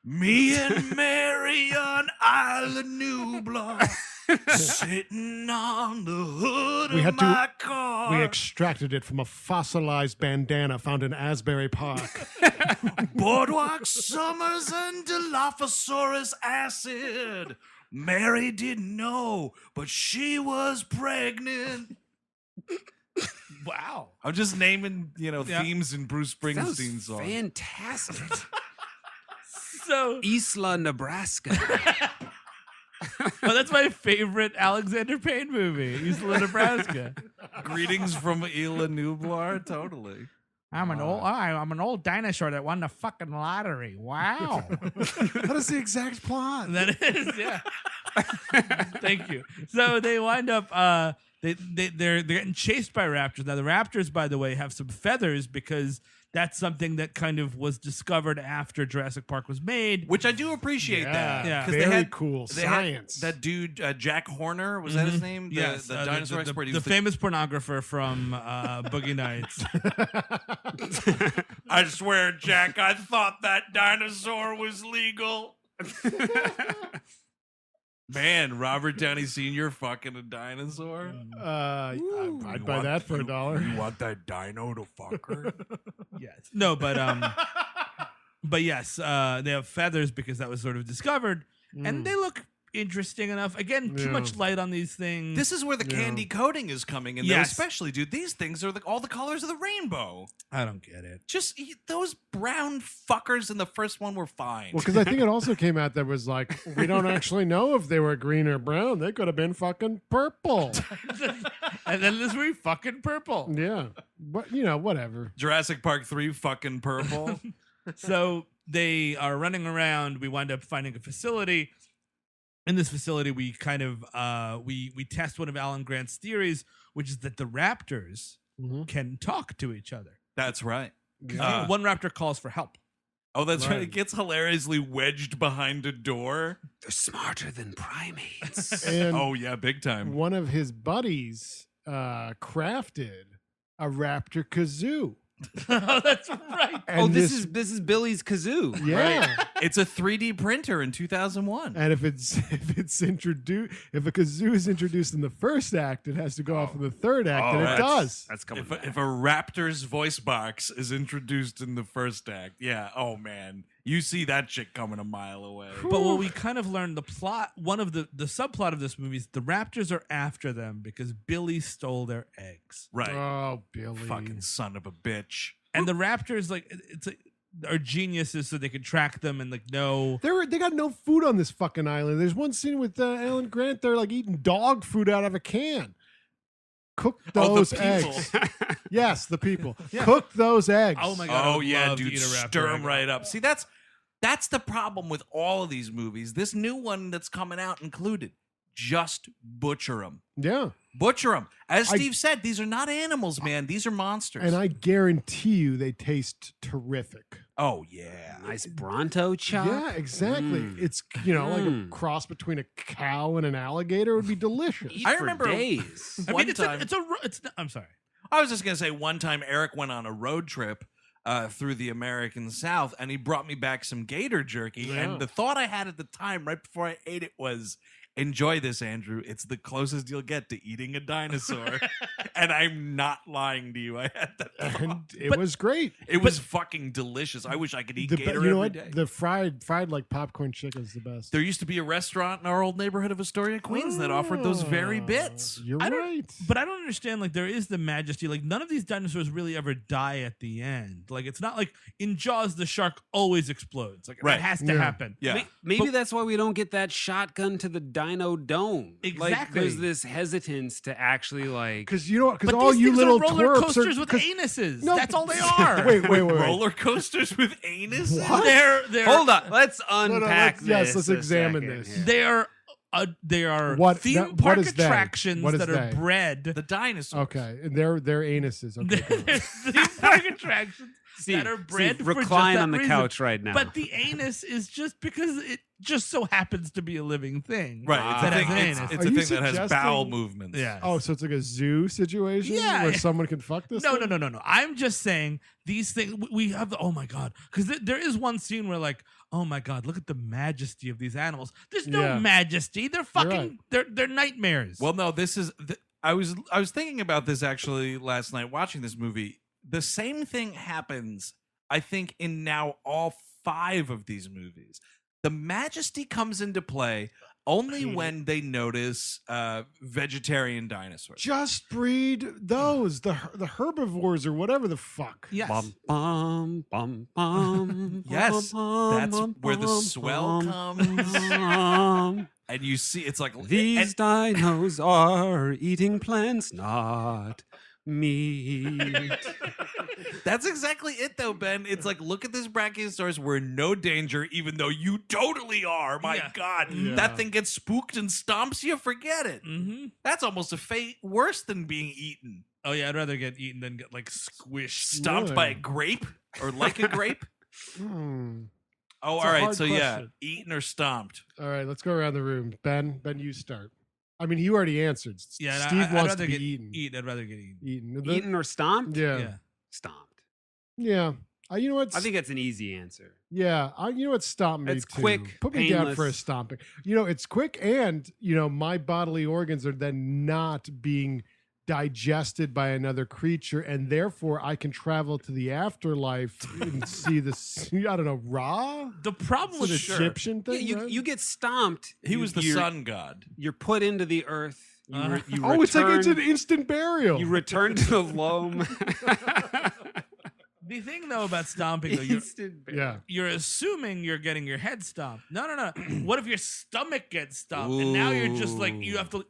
Me and Mary on Island Nublar, sitting on the hood We of had to- my car. We extracted it from a fossilized bandana found in Asbury Park. Boardwalk Summers and Dilophosaurus acid. Mary didn't know, but she was pregnant. Wow. I'm just naming, Yeah. themes in Bruce That was Springsteen's songs. fantastic. So, Isla, Nebraska. well, that's my favorite Alexander Payne movie, Isla, Nebraska. Greetings from Isla Nublar, totally. I'm an old dinosaur that won the fucking lottery. Wow. That is the exact plot. That is, yeah. Thank you. So they wind up they're getting chased by raptors. Now the raptors, by the way, have some feathers because that's something that kind of was discovered after Jurassic Park was made. Which I do appreciate that. Yeah. 'Cause Very cool. they had Science. that dude, Jack Horner, was that his name? Yes, The dinosaur expert. He the was famous pornographer from Boogie Nights. I swear, Jack, I thought that dinosaur was legal. Man, Robert Downey Sr. fucking a dinosaur. I'd buy that for $1. You want that dino to fuck her? Yes. No, but yes, they have feathers because that was sort of discovered, and they look interesting enough. Again, too Yeah. much light on these things. This is where the candy coating is coming in, though, Yes. especially, dude. These things are all the colors of the rainbow. I don't get it. Just those brown fuckers in the first one were fine. Well, because I think it also came out that was like, we don't actually know if they were green or brown. They could have been fucking purple. And then this movie fucking purple. Yeah. But, whatever. Jurassic Park 3 fucking purple. So they are running around. We wind up finding a facility. In this facility, we kind of we test one of Alan Grant's theories, which is that the raptors can talk to each other. That's right. One raptor calls for help. Oh, that's right. Right. It gets hilariously wedged behind a door. They're smarter than primates. And Oh, yeah, big time. one of his buddies crafted a raptor kazoo. Oh, that's right. And this is Billy's kazoo. Yeah. It's a 3D printer in 2001. And if a kazoo is introduced in the first act, it has to go off in the third act, and it that's- does. That's coming back. If a raptor's voice box is introduced in the first act, yeah, oh man, you see that shit coming a mile away. But what we kind of learned, the plot, one of the subplot of this movie is the raptors are after them because Billy stole their eggs. Right. Oh, Billy. Fucking son of a bitch. And the raptors, are geniuses so they can track them and know. They got no food on this fucking island. There's one scene with Alan Grant. They're like eating dog food out of a can. Cook those the people. eggs. Yes, the people. Cook those eggs. Oh my god! I Oh would yeah, love to dude, eat a raptor stir egg. them right up. See, that's the problem with all of these movies. This new one that's coming out included. Just butcher them. Yeah. Butcher them. As I- Steve said, these are not animals, man. These are monsters. And I guarantee you they taste terrific. oh yeah. Nice Bronto chop. Yeah, exactly. Mm. It's, like a cross between a cow and an alligator would be delicious. Eat I for remember- days. I One mean, it's time- I'm sorry. I was just gonna say, one time Eric went on a road trip through the American South, and he brought me back some gator jerky. Yeah. And the thought I had at the time, right before I ate it, was, enjoy this, Andrew. It's the closest you'll get to eating a dinosaur. And I'm not lying to you. I had that thought. And it was great. It was fucking delicious. I wish I could eat gator you know every what? day. The fried like popcorn chicken is the best. There used to be a restaurant in our old neighborhood of Astoria, Queens that offered those very bits. You're right. But I don't understand. Like, there is the majesty. Like, none of these dinosaurs really ever die at the end. Like, it's not like in Jaws the shark always explodes. Like, Right. that has to happen. Yeah. Maybe that's why we don't get that shotgun to the dino dome. Like, Exactly. there's this hesitance to actually like. Because you know, because But all these you things little are roller twerps coasters are with 'cause- anuses. No, That's all they are. Wait. Roller coasters with anus? What? They're Hold on, let's unpack this. let's a examine second this. here. they are What- theme that- what park is they? attractions What is that are they? bred. The dinosaurs. Okay, and they're anuses. Okay, They're go. theme park attractions Steve, that are bred Steve, for just recline that on the reason. couch right now. But the anus is just because it just so happens to be a living thing. Right. That It's a has thing, an it's, anus. it's Are a you thing that has suggesting- bowel movements. Yeah. Oh, so it's like a zoo situation Yeah. where someone can fuck this? No. thing? I'm just saying these things. We have the oh my god, because there is one scene where like oh my god, look at the majesty of these animals. There's no Yeah. majesty. They're fucking. right. They're nightmares. Well, no, this is. I was thinking about this actually last night watching this movie. The same thing happens, I think, in now all 5 of these movies. The majesty comes into play only when they notice vegetarian dinosaurs. Just breed those the herbivores or whatever the fuck. yes. Bum, bum, bum, bum, Yes, bum, that's bum, where the bum, swell bum, comes. bum. And you see, it's like These dinos are eating plants, not meat. That's exactly it, though, Ben. It's like, look at this Brachiosaurus. We're in no danger, even though you totally are. My Yeah. God, Yeah. that thing gets spooked and stomps you. Forget it. Mm-hmm. That's almost a fate worse than being eaten. Oh yeah, I'd rather get eaten than get like squished. Stomped Really? by a grape or like a grape. Hmm. Oh, It's a all right. hard So yeah, question. eaten or stomped. All right, let's go around the room. Ben, you start. I mean, you already answered. Yeah, and Steve I'd wants rather to be get eaten. I'd rather get eaten. Eaten. Eaten or stomped? Yeah. Stomped. Yeah. You know what? I think that's an easy answer. Yeah. You know what? Stomp me It's too. quick, Put me down for a painless. stomping. You know, it's quick, and you know, my bodily organs are then not being digested by another creature, and therefore I can travel to the afterlife and see this. I don't know, Ra. The problem It's with an Egyptian Yeah, thing. right? you get stomped. He was the you're- sun god. You're put into the earth. You Oh, it's like it's an return- instant burial. You return to the loam. the thing though about stomping though, Instant burial. Yeah. you're assuming you're getting your head stomped. No. What if your stomach gets stomped and now you're just like you have to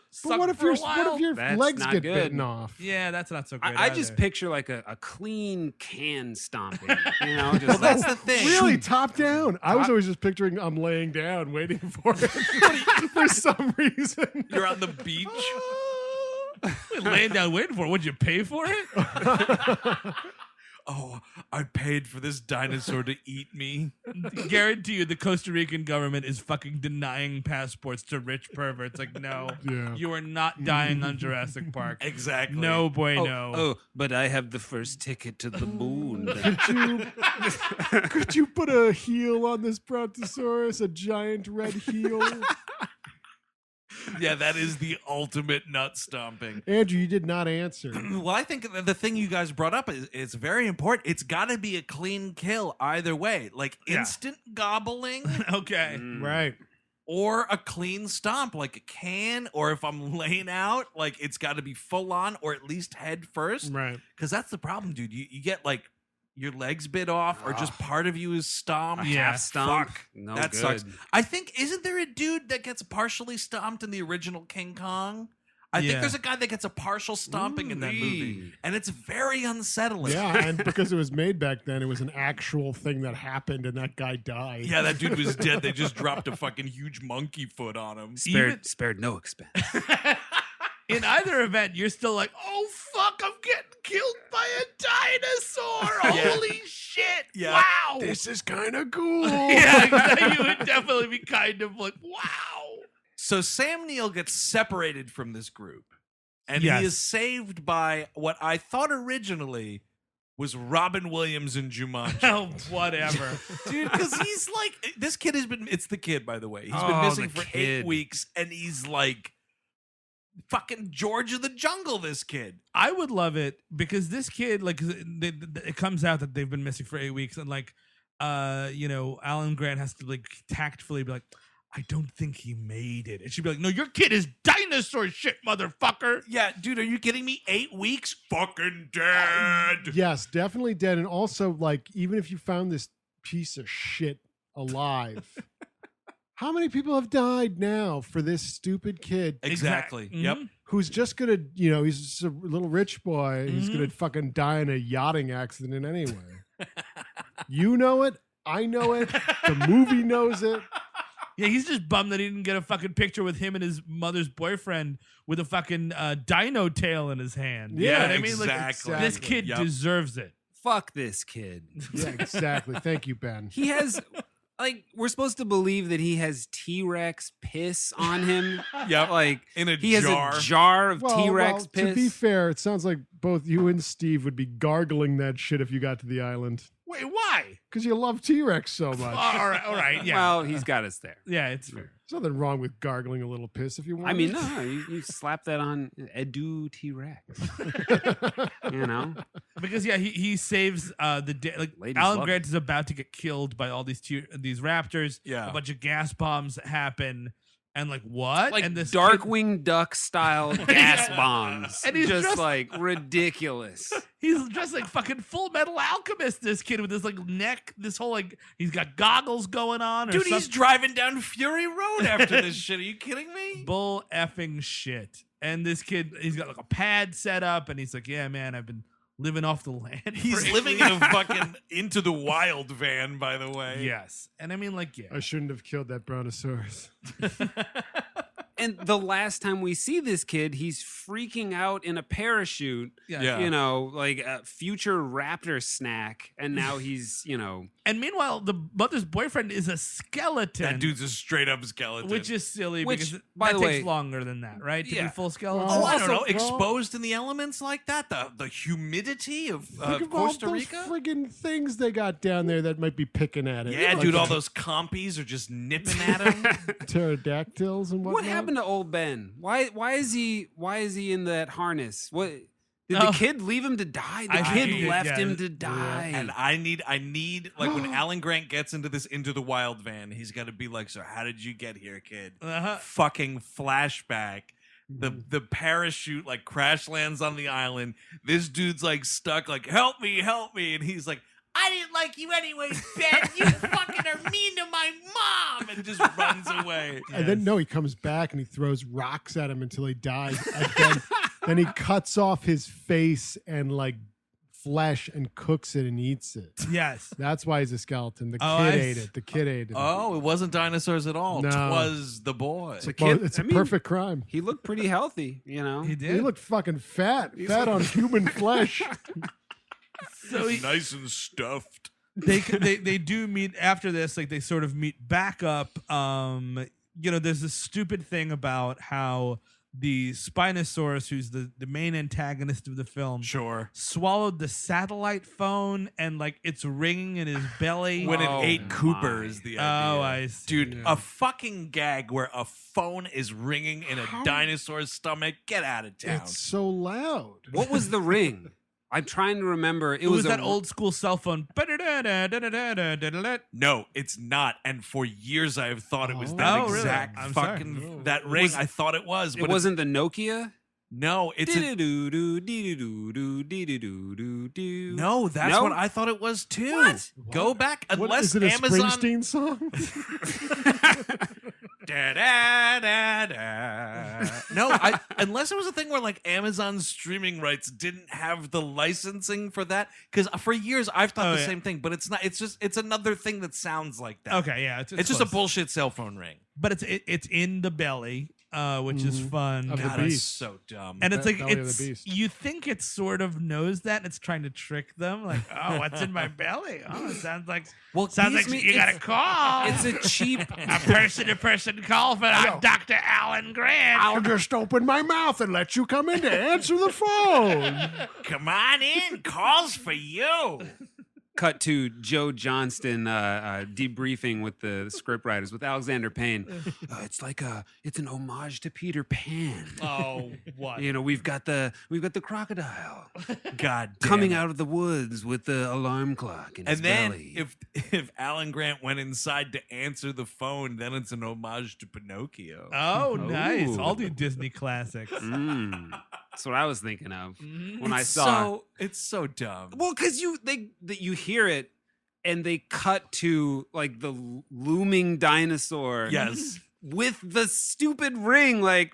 suck But what if for a your while? That's legs not get good. bitten off? Yeah, that's not so great. I just either. picture like a clean can stomping. You know, just Well, that's like- the thing. Really, top down. I was always just picturing I'm laying down waiting for it for some reason. You're on the beach. Wait, laying down waiting for it. Would you pay for it? Oh, I paid for this dinosaur to eat me. Guarantee you, the Costa Rican government is fucking denying passports to rich perverts. Like, no, Yeah. you are not dying on Jurassic Park. Exactly. No bueno. Oh, but I have the first ticket to the moon. Could you put a heel on this Brontosaurus? A giant red heel? Yeah, that is the ultimate nut stomping. Andrew, you did not answer. Well, I think the thing you guys brought up is very important. It's got to be a clean kill either way, like Yeah. instant gobbling Okay. Right. or a clean stomp, like a can. Or if I'm laying out, like it's got to be full on or at least head first. Right. Because that's the problem, dude. You get like your legs bit off, or just part of you is stomped. Yeah, Half stomp. fuck. No That good. sucks. I think isn't there a dude that gets partially stomped in the original King Kong? I think Yeah. there's a guy that gets a partial stomping in that movie, Ooh-wee. and it's very unsettling. Yeah, and because it was made back then, it was an actual thing that happened, and that guy died. Yeah, that dude was dead. They just dropped a fucking huge monkey foot on him. Spared no expense. In either event, you're still like, oh, fuck, I'm getting killed by a dinosaur. Yeah. Holy shit. Yeah. Wow. This is kind of cool. Yeah, exactly. You would definitely be kind of like, wow. So Sam Neill gets separated from this group, and Yes. he is saved by what I thought originally was Robin Williams in Jumanji. Oh, whatever. Dude, because he's like, this kid has been, it's the kid, by the way. He's been Oh, missing the for kid. 8 weeks, and he's like fucking George of the Jungle, this kid. I would love it because this kid, like, it comes out that they've been missing for 8 weeks, and like, Alan Grant has to like tactfully be like, I don't think he made it. And she'd be like, no, your kid is dinosaur shit, motherfucker. Yeah, dude, are you kidding me? 8 weeks? Fucking dead. Yes, definitely dead. And also, like, even if you found this piece of shit alive, how many people have died now for this stupid kid Exactly. Mhm. Yep. who's just gonna, he's just a little rich boy. He's gonna fucking die in a yachting accident anyway. You know it. I know it. The movie knows it. Yeah, he's just bummed that he didn't get a fucking picture with him and his mother's boyfriend with a fucking dino tail in his hand. You know what I mean? exactly. Like, this kid Yep. deserves it. Fuck this kid. Yeah, exactly. Thank you, Ben. He has, like, we're supposed to believe that he has T-Rex piss on him. Yep. Like, In a he jar. has a jar of T-Rex piss. To be fair, it sounds like both you and Steve would be gargling that shit if you got to the island Wait, why? because you love T-Rex so much. All right, yeah. Well, he's got us there. Yeah, it's fair. There's nothing wrong with gargling a little piss if you want. I mean, no, you slap that on Edu T-Rex. You know? Because he saves the day. Like Ladies Alan love Grant is about to get killed by all these raptors. Yeah. A bunch of gas bombs happen, and like what? Like and this Darkwing Duck style gas bombs. And he's just- like ridiculous. he's dressed like fucking Full Metal Alchemist. This kid with this like neck, this whole like he's got goggles going on. Or Dude, he's some driving down Fury Road after this shit. Are you kidding me? bull effing shit. And this kid, he's got like a pad set up, and he's like, "Yeah, man, I've been living off the land." He's for 8 living weeks." in a fucking Into the Wild van, by the way. Yes, and I mean, like, yeah. I shouldn't have killed that brontosaurus. And the last time we see this kid, he's freaking out in a parachute. Yeah. You know, like a future raptor snack. And now he's, And meanwhile, the mother's boyfriend is a skeleton. That dude's a straight up skeleton. Which is silly Which, because by that the takes way- longer than that, right? To Yeah. be full skeleton. Oh, I don't know. Also, well- Exposed in the elements like that? The humidity of Think of all Costa those Rica? friggin' things they got down there that might be picking at it. Yeah, Like dude, the all those compies are just nipping at him. pterodactyls and whatnot. what happened to old Ben? Why is he in that harness? What did Oh. the kid leave him to die? The I kid think- left yeah, him to die. And I need like when Alan Grant gets into this Into the Wild van, he's got to be like, so how did you get here, kid? Uh-huh. Fucking flashback. The parachute like crash lands on the island. This dude's like stuck, like help me, and he's like, I didn't like you anyways, Ben. You fucking are mean to my mom, and just runs away. And then he comes back and he throws rocks at him until he dies. And then he cuts off his face and like flesh and cooks it and eats it. Yes. That's why he's a skeleton. The Oh, kid I ate s- it. The kid ate it. Oh, it wasn't dinosaurs at all. No. 'Twas the boy. it's a, kid- it's a I mean- perfect crime. He looked pretty healthy, He He did. looked fucking fat on human flesh. So nice and stuffed. they do meet after this, like they sort of meet back up. There's this stupid thing about how the Spinosaurus, who's the main antagonist of the film, Sure. swallowed the satellite phone and like it's ringing in his belly. When it Oh ate Cooper my. is the Oh, idea. I see. Dude, Yeah. a fucking gag where a phone is ringing in a dinosaur's stomach. Get out of town. It's so loud. What was the ring? I'm trying to remember. It was that a- old school cell phone. No, it's not. And for years I have thought it was Oh. that Oh, really? exact I'm sorry. fucking No. that ring. Was- I thought it was, It but wasn't the Nokia. no, it's a, Dee-doo-doo, dee-doo-doo, dee-doo-doo-doo. no. That's No? what I thought it was too. What? Go back What, unless is it a Amazon. Springsteen song? Da, da, da, da. No, unless it was a thing where like Amazon streaming rights didn't have the licensing for that. Because for years I've thought Oh, the yeah. same thing, but it's not. It's another thing that sounds like that. Okay, yeah, It's just a close. bullshit cell phone ring. But it's in the belly, which is fun. Of the God, that's beast. so dumb. And it's like Belly of the beast. you think it sort of knows that, and it's trying to trick them. Like, oh, what's in my belly? Oh, it sounds like you got a call. It's a cheap. a person-to-person call for Dr. Alan Grant. I'll just open my mouth and let you come in to answer the phone. Come on in. Calls for you. Cut to Joe Johnston debriefing with the scriptwriters with Alexander Payne. It's an homage to Peter Pan. Oh, what? You know, we've got the crocodile God damn coming it. out of the woods with the alarm clock in his And then belly. if Alan Grant went inside to answer the phone, then it's an homage to Pinocchio. Oh, nice. Ooh. All the Disney classics. That's what I was thinking of when I It's saw. it's so dumb. Well, because you hear it, and they cut to like the looming dinosaur. Yes. With the stupid ring, like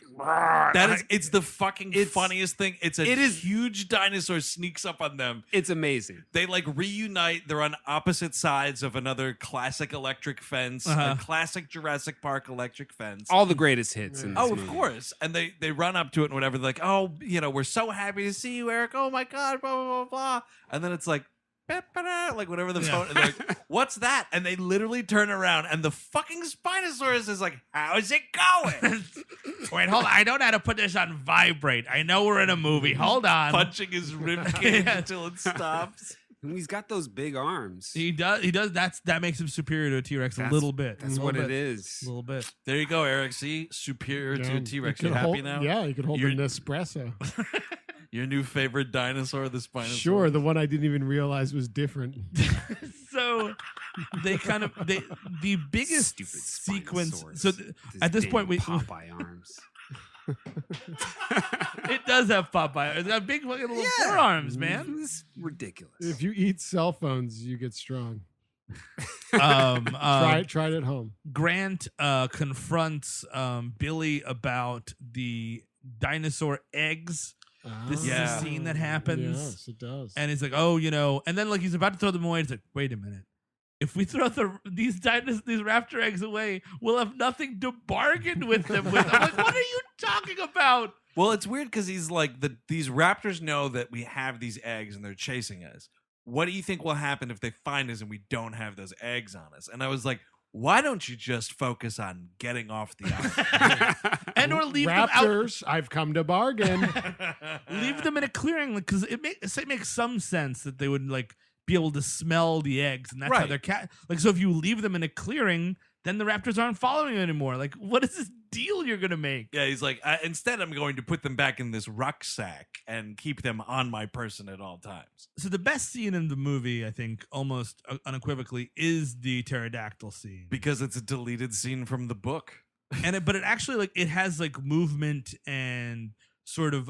It's the fucking funniest thing. It is huge dinosaur sneaks up on them. It's amazing. They like reunite. They're on opposite sides of another classic electric fence, a classic Jurassic Park electric fence. All the greatest hits. In this Of movie. course. And they run up to it and whatever. They're like, oh, we're so happy to see you, Eric. Oh my God, blah, blah, blah, blah. And then it's like, like whatever the phone, and they're like, what's that? And they literally turn around and the fucking Spinosaurus is like, how's it going? Wait, hold on. I don't know how to put this on vibrate. I know we're in a movie. Hold on. Punching his rib cage until it stops. And he's got those big arms. He does. That makes him superior to a T-Rex a little bit. That's what it is. A little bit. There you go, Eric. See, superior to a T-Rex. You You could happy hold- now? Yeah, you could hold You're- an espresso. Your new favorite dinosaur, the Spinosaurus. Sure, the one I didn't even realize was different. So they kind of the biggest Stupid sequence. Spinosaurus So with his at this damn point, Popeye arms. it does have Popeye. It's got big fucking little forearms, man. It's ridiculous. If you eat cell phones, you get strong. Try Try it at home. Grant confronts Billy about the dinosaur eggs. This is Yeah. a scene that happens. Yes, it does. And he's like, oh, and then like he's about to throw them away. He's like, wait a minute. If we throw these raptor eggs away, we'll have nothing to bargain with them with. I'm like, what are you talking about? Well, it's weird because he's like, these raptors know that we have these eggs and they're chasing us. What do you think will happen if they find us and we don't have those eggs on us? And I was like, why don't you just focus on getting off the island? And or leave them out. Raptors, I've come to bargain. Leave them in a clearing because it makes some sense that they would like be able to smell the eggs, and that's how Right. they're like. So if you leave them in a clearing, then the raptors aren't following you anymore. Like, what is this deal you're gonna make? Yeah, he's like, instead I'm going to put them back in this rucksack and keep them on my person at all times. So the best scene in the movie, I think, almost unequivocally, is the pterodactyl scene. Because it's a deleted scene from the book. But it actually like it has like movement and sort of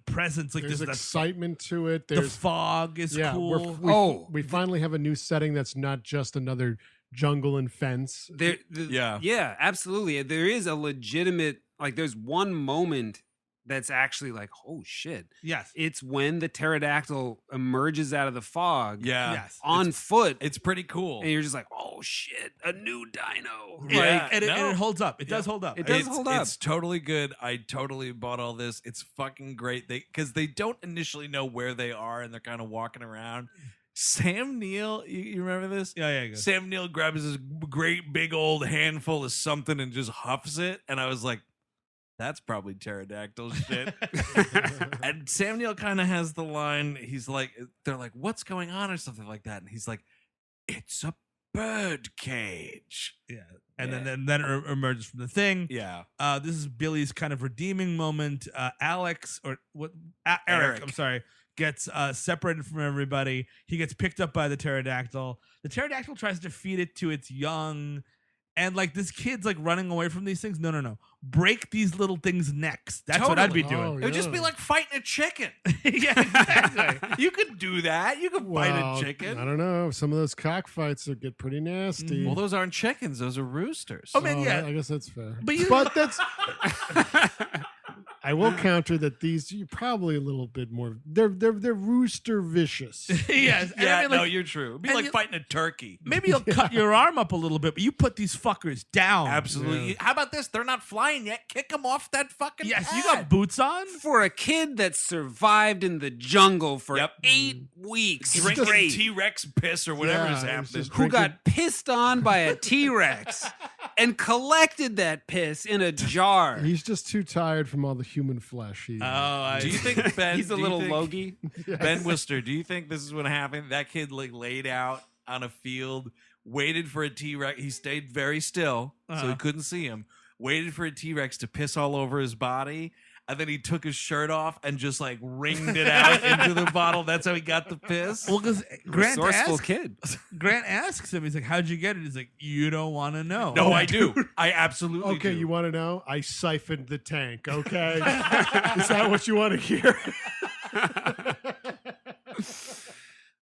presence. Like There's that excitement to it. the There's fog is cool. we finally have a new setting that's not just another jungle and fence. Yeah, absolutely. There is a legitimate, like, there's one moment that's actually like, oh shit. Yes. It's when the pterodactyl emerges out of the fog. Yeah. Yes. On foot. It's pretty cool. And you're just like, oh shit, a new dino. Yeah. And it holds up. It does hold up. It does hold up. It's totally good. I totally bought all this. It's fucking great. Because they don't initially know where they are and they're kind of walking around. Sam Neill, you remember this? Yeah. Sam Neill grabs this great big old handful of something and just huffs it. And I was like, that's probably pterodactyl shit. And Sam Neill kind of has the line. He's like, they're like, what's going on or something like that. And he's like, it's a bird cage. Yeah. And then it emerges from the thing. Yeah. This is Billy's kind of redeeming moment. Eric, I'm sorry, gets separated from everybody. He gets picked up by the pterodactyl. The pterodactyl tries to feed it to its young. And like this kid's like running away from these things. No. Break these little things' necks. That's what I'd be doing. Oh, It would just be like fighting a chicken. Yeah, exactly. You could do that. You could fight a chicken. I don't know. Some of those cockfights will get pretty nasty. Well, those aren't chickens. Those are roosters. Oh man, yeah. I guess that's fair. But But that's. I will counter that these you're probably a little bit more. They're rooster vicious. Yes. And Yeah, I mean, no, like, you're true. It'd be and like you- fighting a turkey. maybe you'll cut your arm up a little bit, but you put these fuckers down. Absolutely. How about this? They're not flying yet. Kick them off that fucking Yes, pad. you got boots on. For a kid that survived in the jungle for Yep. 8 weeks Drinking straight, T-Rex piss or whatever Yeah, is it's happening. just who got pissed on by a T-Rex and collected that piss in a jar. He's just too tired from all the human flesh. Do you think Ben? He's a do you little think- logy. Ben Worcester, do you think this is what happened? That kid like laid out on a field, waited for a T-Rex. He stayed very still, so he couldn't see him. Waited for a T-Rex to piss all over his body, and then he took his shirt off and just like wringed it out into the bottle. That's how he got the piss. Well, because Resourceful kid. Grant asks him, he's like, "How'd you get it?" He's like, "You don't want to know." No, I do. I absolutely Okay, do. you want to know? I siphoned the tank. Okay, is that what you want to hear?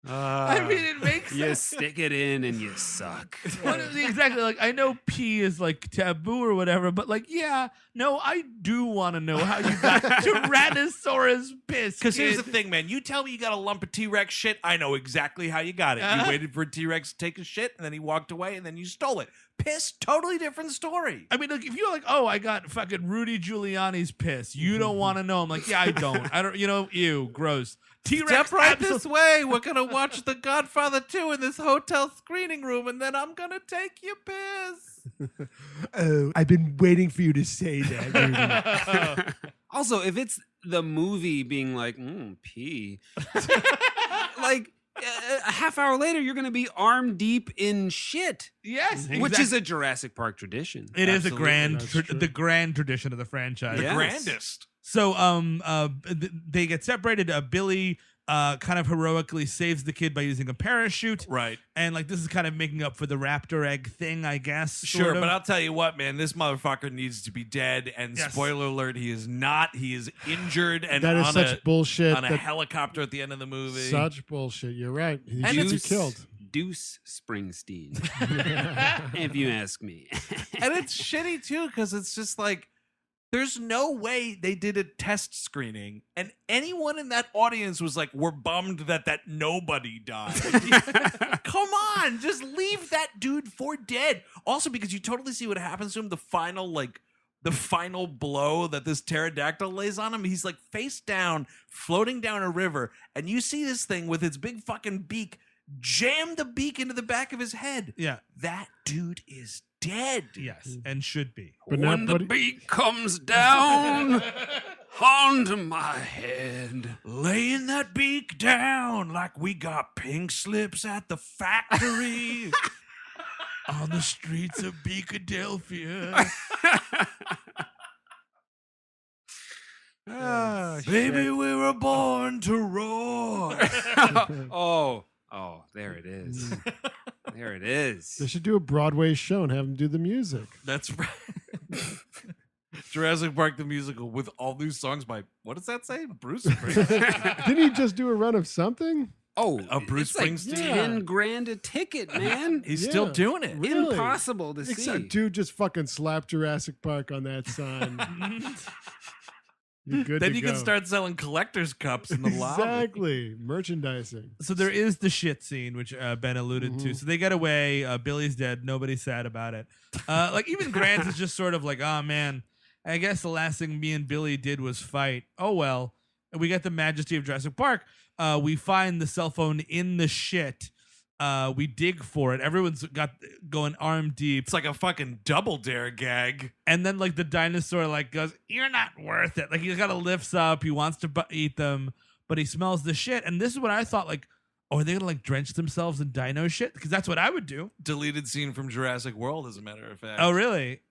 I mean, it makes You sense. stick it in and you suck. Exactly. Like, I know pee is like taboo or whatever, but like, yeah, no, I do want to know how you got Tyrannosaurus piss. Because here's the kid. thing, man. You tell me you got a lump of T-Rex shit, I know exactly how you got it. You waited for a T-Rex to take a shit, and then he walked away, and then you stole it. Piss, totally different story. I mean, like, if you're like, oh, I got fucking Rudy Giuliani's piss, you don't want to know. I'm like, yeah, I don't. I don't, ew, gross. T-Rex. Step right this way. We're going to watch The Godfather 2 in this hotel screening room, and then I'm going to take your piss. Oh, I've been waiting for you to say that. Rudy. Also, if it's the movie being like, pee, like a half hour later, you're going to be arm deep in shit, Yes, which is a Jurassic Park tradition. It is a Absolutely, grand, that's true. the grand tradition of the franchise. The Yes. grandest. So, they get separated. Billy, kind of heroically saves the kid by using a parachute, Right. and like this is kind of making up for the raptor egg thing, I guess. Sure, sort of. but I'll tell you what, man. This motherfucker needs to be dead. And Yes. spoiler alert, he is not. He is injured and That is on such bullshit. on a that- helicopter at the end of the movie. Such bullshit. You're right. He And should be Deuce- killed. Deuce Springsteen, if you ask me. And it's shitty too, because it's just like there's no way they did a test screening and anyone in that audience was like, we're bummed that nobody died. Come on, just leave that dude for dead. Also, because you totally see what happens to him, the final blow that this pterodactyl lays on him, he's like face down, floating down a river, and you see this thing with its big fucking beak jam the beak into the back of his head. yeah, That dude is dead. yes, and should be. But When now, the beak comes down onto my head. Laying that beak down like we got pink slips at the factory. On the streets of Beacadelphia. Baby, we were born to roar. Oh, there it is. There it is. they should do a Broadway show and have him do the music. That's right. Jurassic Park the musical with all new songs by, what does that say? Bruce Springsteen. Didn't he just do a run of something? Oh, Bruce it's like Springsteen? 10 grand a ticket, man. He's Yeah. still doing it. Really? Impossible to Except see. dude just fucking slapped Jurassic Park on that sign. You're good Then to you go. can start selling collector's cups in the lobby. Exactly. Merchandising. So there is the shit scene, which Ben alluded to. So they get away. Billy's dead. Nobody's sad about it. Like even Grant is just sort of like, oh man, I guess the last thing me and Billy did was fight. Oh well. And we get the majesty of Jurassic Park. We find the cell phone in the shit. We dig for it. Everyone's got going arm deep. It's like a fucking Double Dare gag. And then like the dinosaur like goes, "You're not worth it." Like he's got to lifts up. He wants to eat them, but he smells the shit. And this is what I thought, like, oh, are they gonna like drench themselves in dino shit? Because that's what I would do. Deleted scene from Jurassic World, as a matter of fact. Oh, really?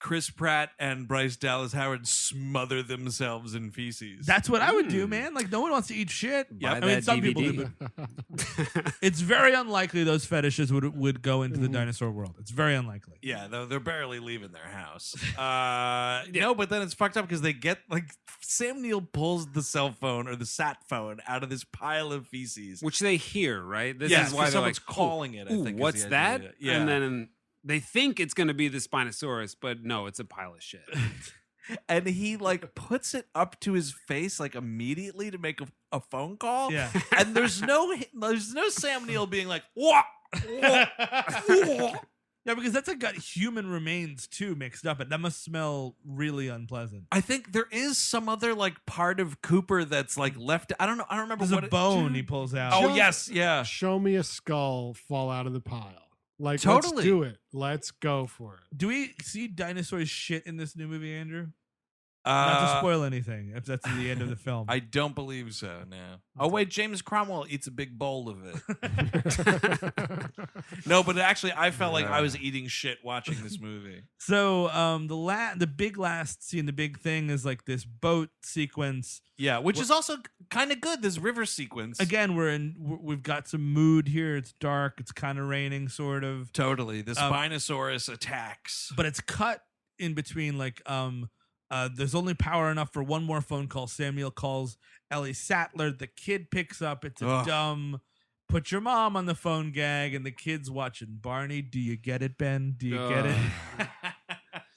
Chris Pratt and Bryce Dallas Howard smother themselves in feces. That's what I would do, man. Like no one wants to eat shit. Buy I mean, that some people DVD. do, but it's very unlikely those fetishes would go into the dinosaur world. It's very unlikely. Yeah, they're barely leaving their house. No, but then it's fucked up because they get like Sam Neill pulls the cell phone or the sat phone out of this pile of feces. Which they hear, right? This Yeah, is why they're someone's like, calling it. I Ooh, think is what's the that? idea. Yeah, And then they think it's going to be the Spinosaurus, but no, it's a pile of shit. and he like puts it up to his face like immediately to make a phone call. Yeah. And there's no Sam Neill being like, "Wah, wah, wah." Yeah, because that's got human remains too mixed up. That must smell really unpleasant. I think there is some other like part of Cooper that's like left. I don't know. I don't remember There's what a bone he pulls out. Oh yes, yeah. Show me a skull fall out of the pile. Like, Totally. let's do it. Let's go for it. Do we see dinosaurs shit in this new movie, Andrew? Not to spoil anything, if that's the end of the film. I don't believe so. No. Oh wait, James Cromwell eats a big bowl of it. No, but actually, I felt like I was eating shit watching this movie. So the big last scene, the big thing is like this boat sequence. Yeah, which is also kind of good. This river sequence. Again, we've got some mood here. It's dark. It's kind of raining, sort of. Totally. The Spinosaurus attacks, but it's cut in between. Like there's only power enough for one more phone call. Samuel calls Ellie Sattler. The kid picks up. It's a dumb put your mom on the phone gag, and the kid's watching Barney. Do you get it, Ben? Do you get it?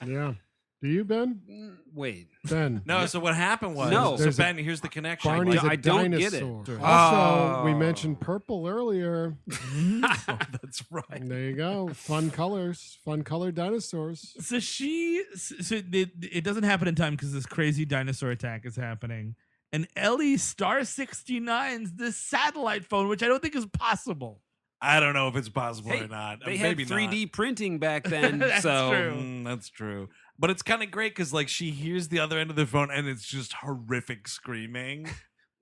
Yeah. Do you, Ben? Wait. Ben. No, so what happened was... No. So Ben, here's the connection. Barney's a I don't get it. dinosaur. Oh. Also, we mentioned purple earlier. Oh, that's right. There you go. Fun colors. Fun colored dinosaurs. So it doesn't happen in time because this crazy dinosaur attack is happening. And Ellie star 69's this satellite phone, which I don't think is possible. I don't know if it's possible Hey, or not. They Maybe had 3D not. printing back then. That's so true. That's true. But it's kind of great because like she hears the other end of the phone and it's just horrific screaming.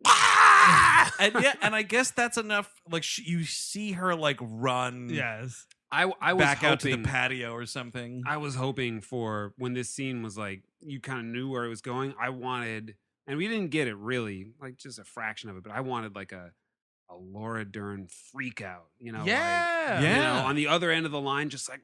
and I guess that's enough. Like you see her like run. Yes. I was back hoping, out to the patio or something. I was hoping for when this scene was like, you kind of knew where it was going. I wanted, and we didn't get it really, like just a fraction of it, but I wanted like a Laura Dern freak out, you know? Yeah. Like, you know, on the other end of the line, just like,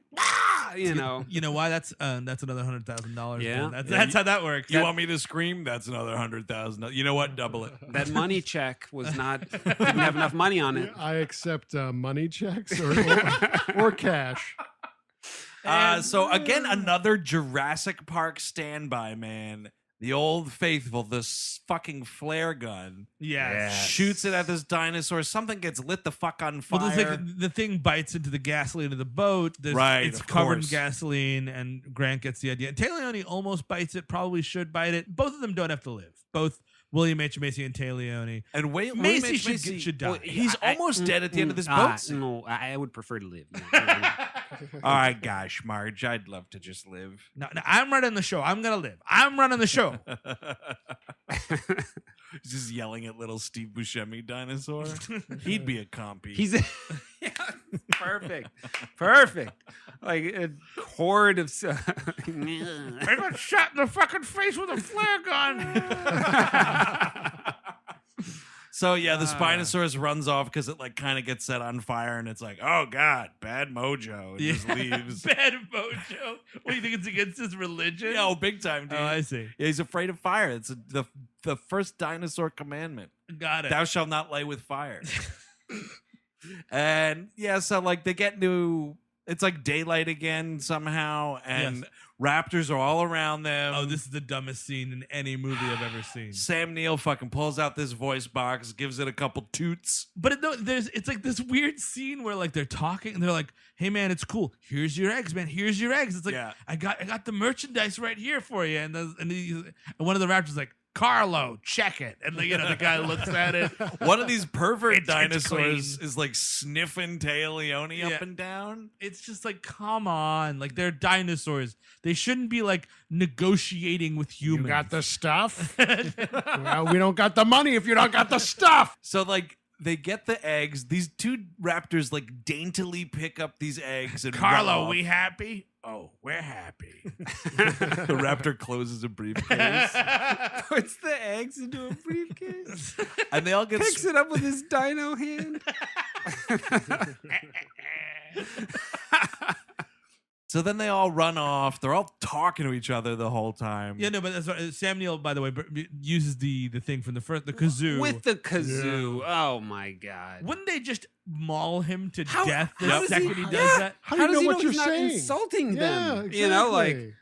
you know. You know why? That's another $100,000. Yeah. That's how that works. You want me to scream? That's another $100,000. You know what? Double it. That money check was not, didn't have enough money on it. I accept money checks or cash. So again, another Jurassic Park standby, man. The old faithful, this fucking flare gun. Yes. Shoots it at this dinosaur. Something gets lit the fuck on fire. Well, the thing bites into the gasoline of the boat. Right, It's of covered course. in gasoline, and Grant gets the idea. And Leoni almost bites it, probably should bite it. Both of them don't have to live. Both William H. Macy and Leoni. And Macy should die. He's almost dead at the end of this boat scene. No, I would prefer to live. All right, gosh, Marge, I'd love to just live. No, I'm running the show. I'm going to live. I'm running the show. He's just yelling at little Steve Buscemi dinosaur. He'd be a compy. He's yeah, perfect. Like a horde of. I got shot in the fucking face with a flare gun. So yeah, the Spinosaurus runs off because it like kind of gets set on fire, and it's like, oh god, bad mojo. It just leaves. Bad mojo. What do you think? It's against his religion? Yeah, big time, dude. Oh, I see. Yeah, he's afraid of fire. It's the first dinosaur commandment. Got it. Thou shalt not lay with fire. And yeah, so like they get into it's like daylight again somehow, and raptors are all around them. Oh, this is the dumbest scene in any movie I've ever seen. Sam Neill fucking pulls out this voice box, gives it a couple toots. But it's like this weird scene where like they're talking and they're like, "Hey man, it's cool. Here's your eggs, man. Here's your eggs." It's like I got the merchandise right here for you. And one of the raptors is like, "Carlo, check it." And the guy looks at it. One of these pervert It's dinosaurs clean. is like sniffing Leoni up and down. It's just like, come on. Like, they're dinosaurs. They shouldn't be like negotiating with humans. You got the stuff? Well, we don't got the money if you don't got the stuff. So like they get the eggs. These two raptors like daintily pick up these eggs and run Carlo, off. we happy? Oh, we're happy. The raptor closes a briefcase. Puts the eggs into a briefcase. And they all get Picks it up with his dino hand. So then they all run off. They're all talking to each other the whole time. Yeah, no, but that's right. Sam Neill, by the way, uses the thing from the kazoo. With the kazoo. Yeah. Oh my god. Wouldn't they just maul him to death how the does second he does that? How do you know what you're he's not saying? insulting them? Exactly. You know, like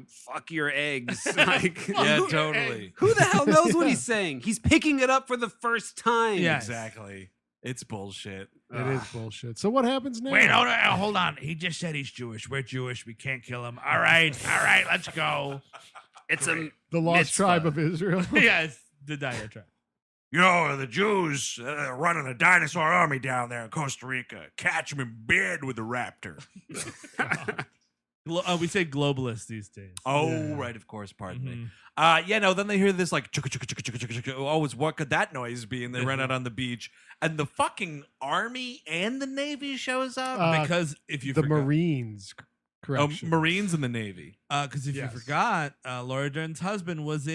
fuck your eggs. Like, Yeah, totally. who the hell knows what he's saying? He's picking it up for the first time. Yeah. Exactly. It's bullshit. It is bullshit. So what happens now? Wait, hold on. He just said he's Jewish. We're Jewish. We can't kill him. All right, let's go. It's The lost mitzvah. tribe of Israel. Yes, the Dino tribe. The Jews running a dinosaur army down there in Costa Rica. Catch them in bed with the raptor. We say globalists these days. Oh, Yeah. right, of course. Pardon me. Mhm. Then they hear this like, chugga, chugga, chugga, chugga, chugga, chugga. Oh, what could that noise be? And they run out on the beach. And the fucking army and the Navy shows up. Because if you the forgot, Marines. Correction. Marines and the Navy. because if Yes. you forgot, Laura Dern's husband was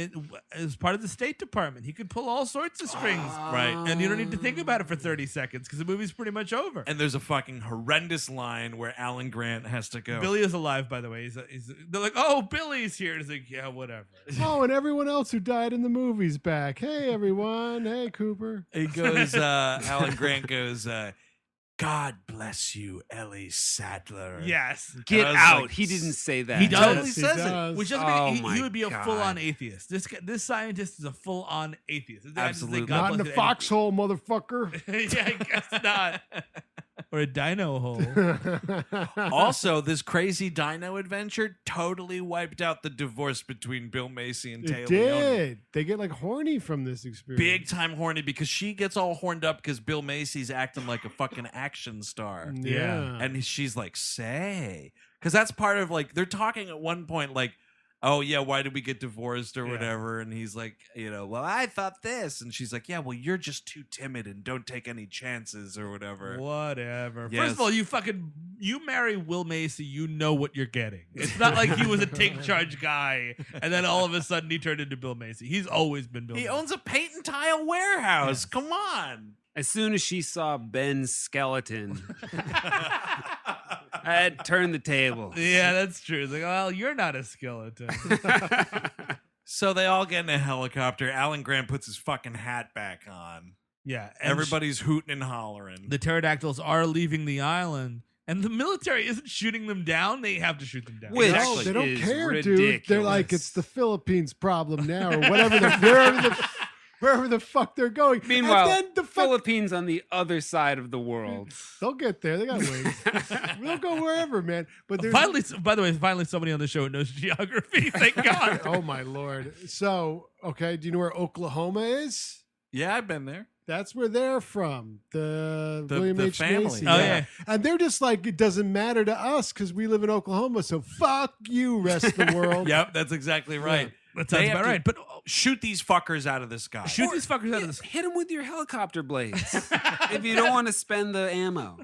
as part of the State Department. He could pull all sorts of strings, Right. and you don't need to think about it for 30 seconds because the movie's pretty much over. And there's a fucking horrendous line where Alan Grant has to go. Billy is alive, by the way. They're like, "Oh, Billy's here." And he's like, "Yeah, whatever." Oh, and everyone else who died in the movie's back. Hey, everyone. Hey, Cooper. He goes, Alan Grant goes, God bless you, Ellie Sadler. Yes, Get I was out. like, He didn't say that. He does. Totally Yes, he says it. does. which doesn't Oh mean my he would be a God. full-on atheist. This scientist is a full-on atheist. This guy just Absolutely. think God Not in the bless foxhole, motherfucker. anything. Yeah, I guess not. Or a dino hole. Also, this crazy dino adventure totally wiped out the divorce between Bill Macy and It Taylor Leoni. did. They get like horny from this experience. Big time horny because she gets all horned up because Bill Macy's acting like a fucking action star. Yeah. And she's like, say. Because that's part of like, they're talking at one point like, oh, yeah, why did we get divorced or whatever? And he's like, well, I thought this. And she's like, yeah, well, you're just too timid and don't take any chances or whatever. Whatever. Yes. First of all, you marry Will Macy, you know what you're getting. It's not like he was a take charge guy and then all of a sudden he turned into Bill Macy. He's always been Bill He Macy. owns a paint and tile warehouse. Come on. As soon as she saw Ben's skeleton, I had to turn the table. Yeah, that's true. It's like, well, you're not a skeleton. So they all get in a helicopter. Alan Grant puts his fucking hat back on. Yeah. and Everybody's hooting and hollering. the pterodactyls are leaving the island. And the military isn't shooting them down. They have to shoot them down. Which No, they don't is care, dude. They're like, ridiculous. it's the Philippines problem now, or whatever. Wherever the fuck they're going. Meanwhile, and then the Philippines on the other side of the world. they'll get there. They got ways. They'll go wherever, man. But there's Finally, by the way, finally somebody on the show who knows geography. Thank God. oh my lord. So, okay, do you know where Oklahoma is? Yeah, I've been there. That's where they're from. The William the H. family. Macy. Oh, yeah. And they're just like, it doesn't matter to us because we live in Oklahoma. So fuck you, rest of the world. Yep, that's exactly right. That They sounds have about to right. But shoot these fuckers out of the sky. shoot these fuckers out of the sky. Hit him with your helicopter blades if you don't want to spend the ammo.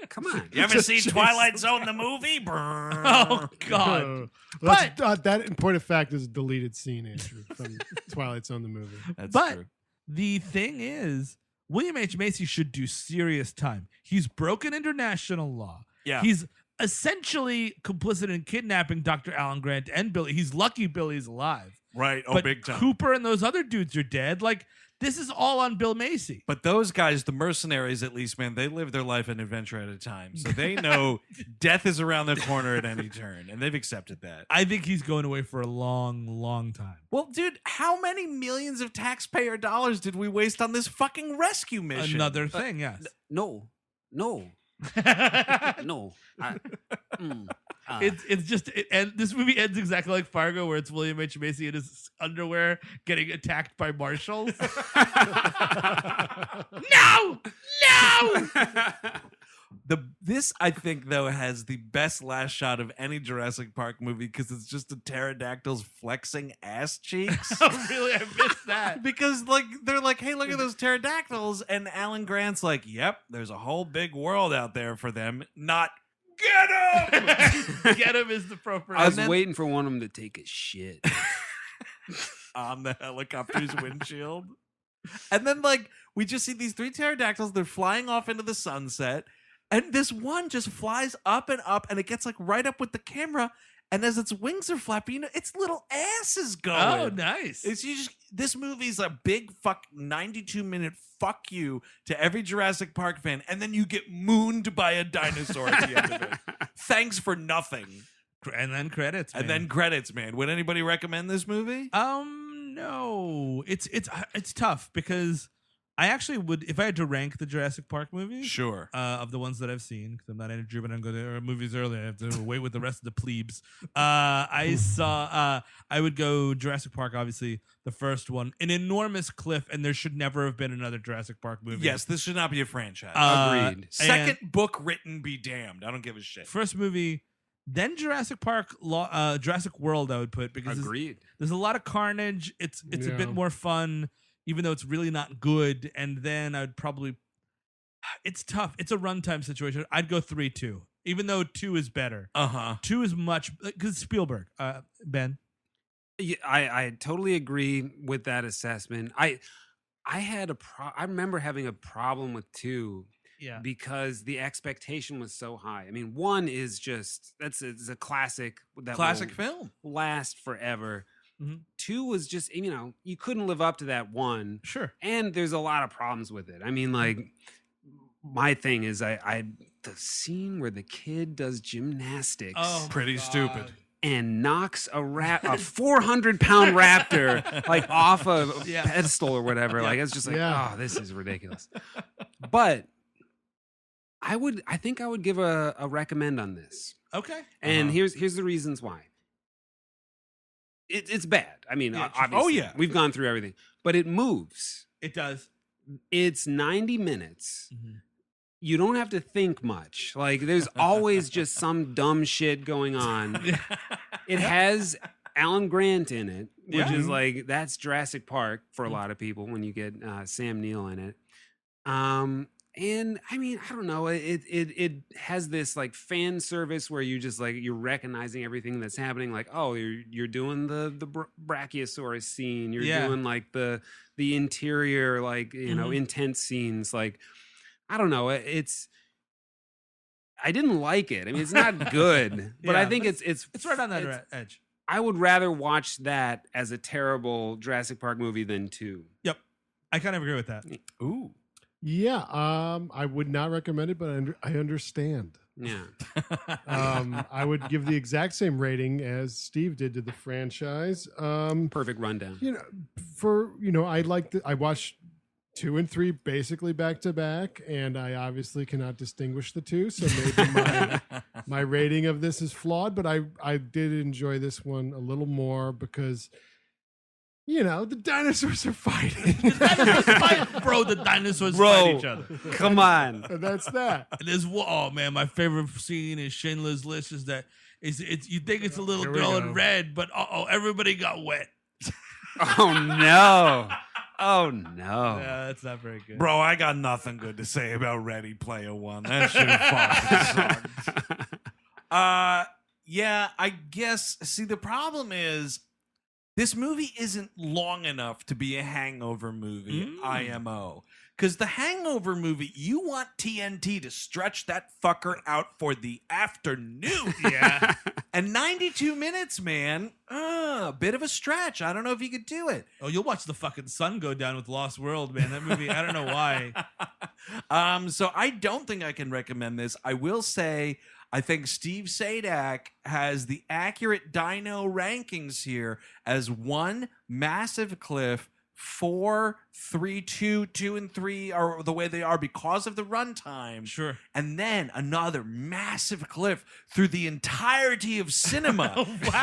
Come on. You ever seen Twilight Zone the movie? Oh, God. That, in point of fact, is a deleted scene, Andrew, from Twilight Zone the movie. That's But true. the thing is, William H. Macy should do serious time. He's broken international law. Yeah. He's essentially complicit in kidnapping Dr. Alan Grant and Billy. He's lucky Billy's alive. Right. Oh, but big time. Cooper and those other dudes are dead. Like, this is all on Bill Macy. But those guys, the mercenaries at least, man, they live their life an adventure at a time. So they know death is around the corner at any turn, and they've accepted that. I think he's going away for a long, long time. Well, dude, how many millions of taxpayer dollars did we waste on this fucking rescue mission? Another thing, yes. No. No. It's just and this movie ends exactly like Fargo, where it's William H. Macy in his underwear getting attacked by marshals. No! This I think though has the best last shot of any Jurassic Park movie because it's just the pterodactyls flexing ass cheeks. Oh, really? I missed that. Because like they're like, hey, look at those pterodactyls, and Alan Grant's like, yep, there's a whole big world out there for them. Not get them. Get him is the appropriate. I was then- waiting for one of them to take a shit. On the helicopter's windshield. And then like we just see these three pterodactyls, they're flying off into the sunset, and this one just flies up, and it gets like right up with the camera, and as its wings are flapping, its little ass is going. Oh, nice. This movie's a big 92-minute fuck you to every Jurassic Park fan, and then you get mooned by a dinosaur at the end of it. Thanks for nothing. And then credits. Man. And then credits, man. Would anybody recommend this movie? No. It's tough because I actually would, if I had to rank the Jurassic Park movies, Sure. Of the ones that I've seen, because I'm not Andrew Drew, but I don't go to movies early. I have to wait with the rest of the plebes. I would go Jurassic Park, obviously, the first one, an enormous cliff, and there should never have been another Jurassic Park movie. Yes, this should not be a franchise. Agreed. Second book written, be damned. I don't give a shit. First movie, then Jurassic Park, Jurassic World, I would put, because Agreed. there's a lot of carnage. It's a bit more fun, even though it's really not good. And then I'd probably, it's tough. It's a runtime situation. I'd go 3-2, even though 2 is better. 2 is much, because Spielberg. Ben? Yeah, I totally agree with that assessment. I remember having a problem with 2. Yeah. Because the expectation was so high. I mean, 1 is just it's a classic that Classic will film. last forever. Mhm. 2 was just, you couldn't live up to that 1. Sure. And there's a lot of problems with it. I mean, like, my thing is the scene where the kid does gymnastics. Oh, Pretty stupid. And knocks a 400-pound raptor like off a pedestal or whatever. Like, it's just like, oh, this is ridiculous. But I think I would give a recommend on this. Okay. And here's the reasons why. It's bad. I mean, obviously, we've gone through everything, but it moves. It does. It's 90 minutes. Mm-hmm. You don't have to think much. Like, there's always just some dumb shit going on. It has Alan Grant in it, which is like, that's Jurassic Park for a lot of people when you get Sam Neill in it. And I mean, I don't know. It has this like fan service where you just like you're recognizing everything that's happening. Like, oh, you're doing the Brachiosaurus scene. You're doing like the interior, like intense scenes. Like, I don't know. I didn't like it. I mean, it's not good, but I think it's right on that edge. I would rather watch that as a terrible Jurassic Park movie than 2. Yep, I kind of agree with that. Ooh. Yeah, I would not recommend it, but I understand. Yeah. I would give the exact same rating as Steve did to the franchise. Perfect rundown. I watched 2 and 3 basically back to back, and I obviously cannot distinguish the two. So maybe my rating of this is flawed, but I did enjoy this one a little more because, the dinosaurs are fighting. The dinosaurs fight each other. Come on. And that's that. And there's man, my favorite scene in Schindler's List is that it's you think it's a little girl in red, but everybody got wet. Oh no. Oh no. Yeah, that's not very good. Bro, I got nothing good to say about Ready Player One. That shit fucking sucked. Yeah, I guess. See, the problem is this movie isn't long enough to be a hangover movie, IMO. Because the hangover movie, you want TNT to stretch that fucker out for the afternoon. Yeah. And 92 minutes, man, a bit of a stretch. I don't know if you could do it. Oh, you'll watch the fucking sun go down with Lost World, man. That movie, I don't know why. So I don't think I can recommend this. I will say, I think Steve Sadak has the accurate dino rankings here as 1 massive cliff, 4, 3, 2, 2, and 3 are the way they are because of the runtime. Sure. And then another massive cliff through the entirety of cinema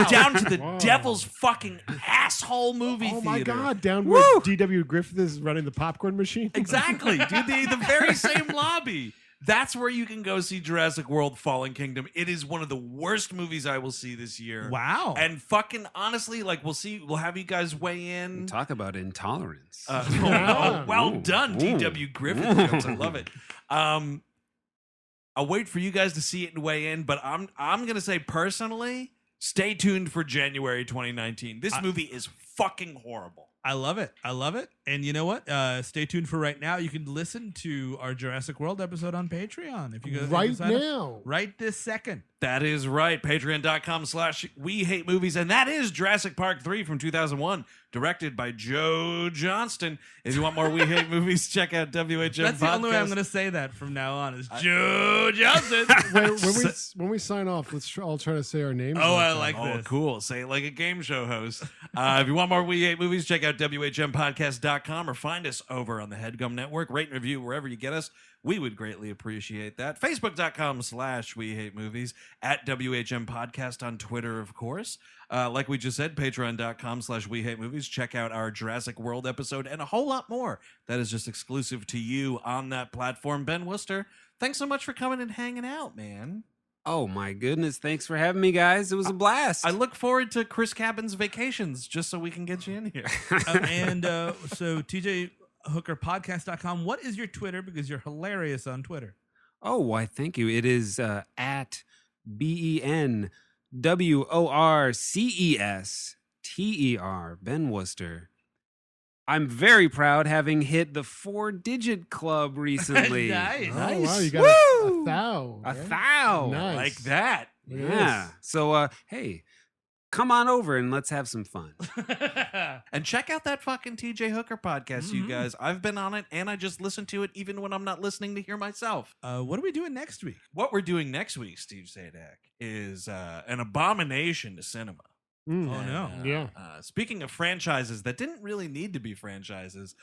down to the devil's fucking asshole movie theater. Oh my God, down where D.W. Griffith is running the popcorn machine. Exactly, dude. The very same lobby. That's where you can go see Jurassic World Fallen Kingdom. It is one of the worst movies I will see this year. Wow. And fucking honestly, like, we'll have you guys weigh in. Talk about intolerance. Well done, D.W. Griffith jokes. I love it. I'll wait for you guys to see it and weigh in, but I'm going to say personally, stay tuned for January 2019. This movie is fucking horrible. I love it. And you know what? Stay tuned for right now. You can listen to our Jurassic World episode on Patreon if you go right now. Right this second. That is right. Patreon.com/WeHateMovies. And that is Jurassic Park 3 from 2001, directed by Joe Johnston. If you want more We Hate Movies, check out WHM That's the only way I'm Podcast. going to say that from now on is Joe Johnston. When we sign off, let's all try to say our names. Oh, I that. like Oh, this. cool. Say it like a game show host. If you want more We Hate Movies, check out WHMPodcast.com or find us over on the HeadGum Network. Rate and review wherever you get us. We would greatly appreciate that. Facebook.com/WeHateMovies. At WHM Podcast on Twitter, of course. Like we just said, Patreon.com/WeHateMovies. Check out our Jurassic World episode and a whole lot more that is just exclusive to you on that platform. Ben Worcester, thanks so much for coming and hanging out, man. Oh my goodness! Thanks for having me, guys. It was a blast. I look forward to Chris Cabin's vacations just so we can get you in here. So TJHookerPodcast.com. What is your Twitter? Because you're hilarious on Twitter. Oh, why? Thank you. It is at BenWorcester, Ben Worcester. I'm very proud having hit the 4-digit club recently. Nice. Oh, wow, you got a thou. A right? thou. Nice. Like that. Look at Yeah. this. So, hey, come on over and let's have some fun. And check out that fucking TJ Hooker podcast, you guys. I've been on it, and I just listen to it even when I'm not listening to hear myself. What are we doing next week? What we're doing next week, Steve Sadak, is an abomination to cinema. Mm. Oh, no. Yeah. Speaking of franchises that didn't really need to be franchises,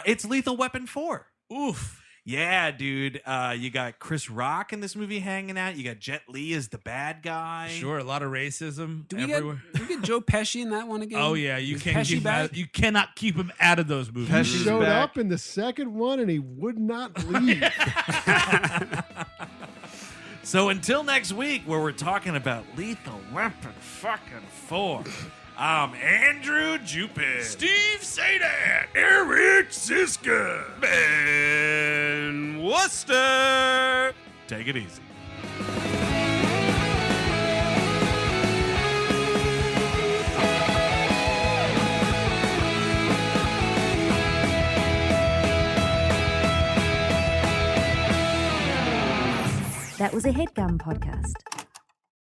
it's Lethal Weapon 4. Oof. Yeah, dude. You got Chris Rock in this movie hanging out. You got Jet Li as the bad guy. Sure, a lot of racism Do we everywhere. get Joe Pesci in that one again? Oh yeah, you Is can't Pesci keep him back? out, you cannot keep him out of those movies. He Pesci's showed back. up in the second one and he would not leave. So until next week, where we're talking about Lethal Weapon fucking 4, I'm Andrew Jupin. Steve Sadak. Eric Siska. Ben Worcester. Take it easy. That was a HeadGum podcast.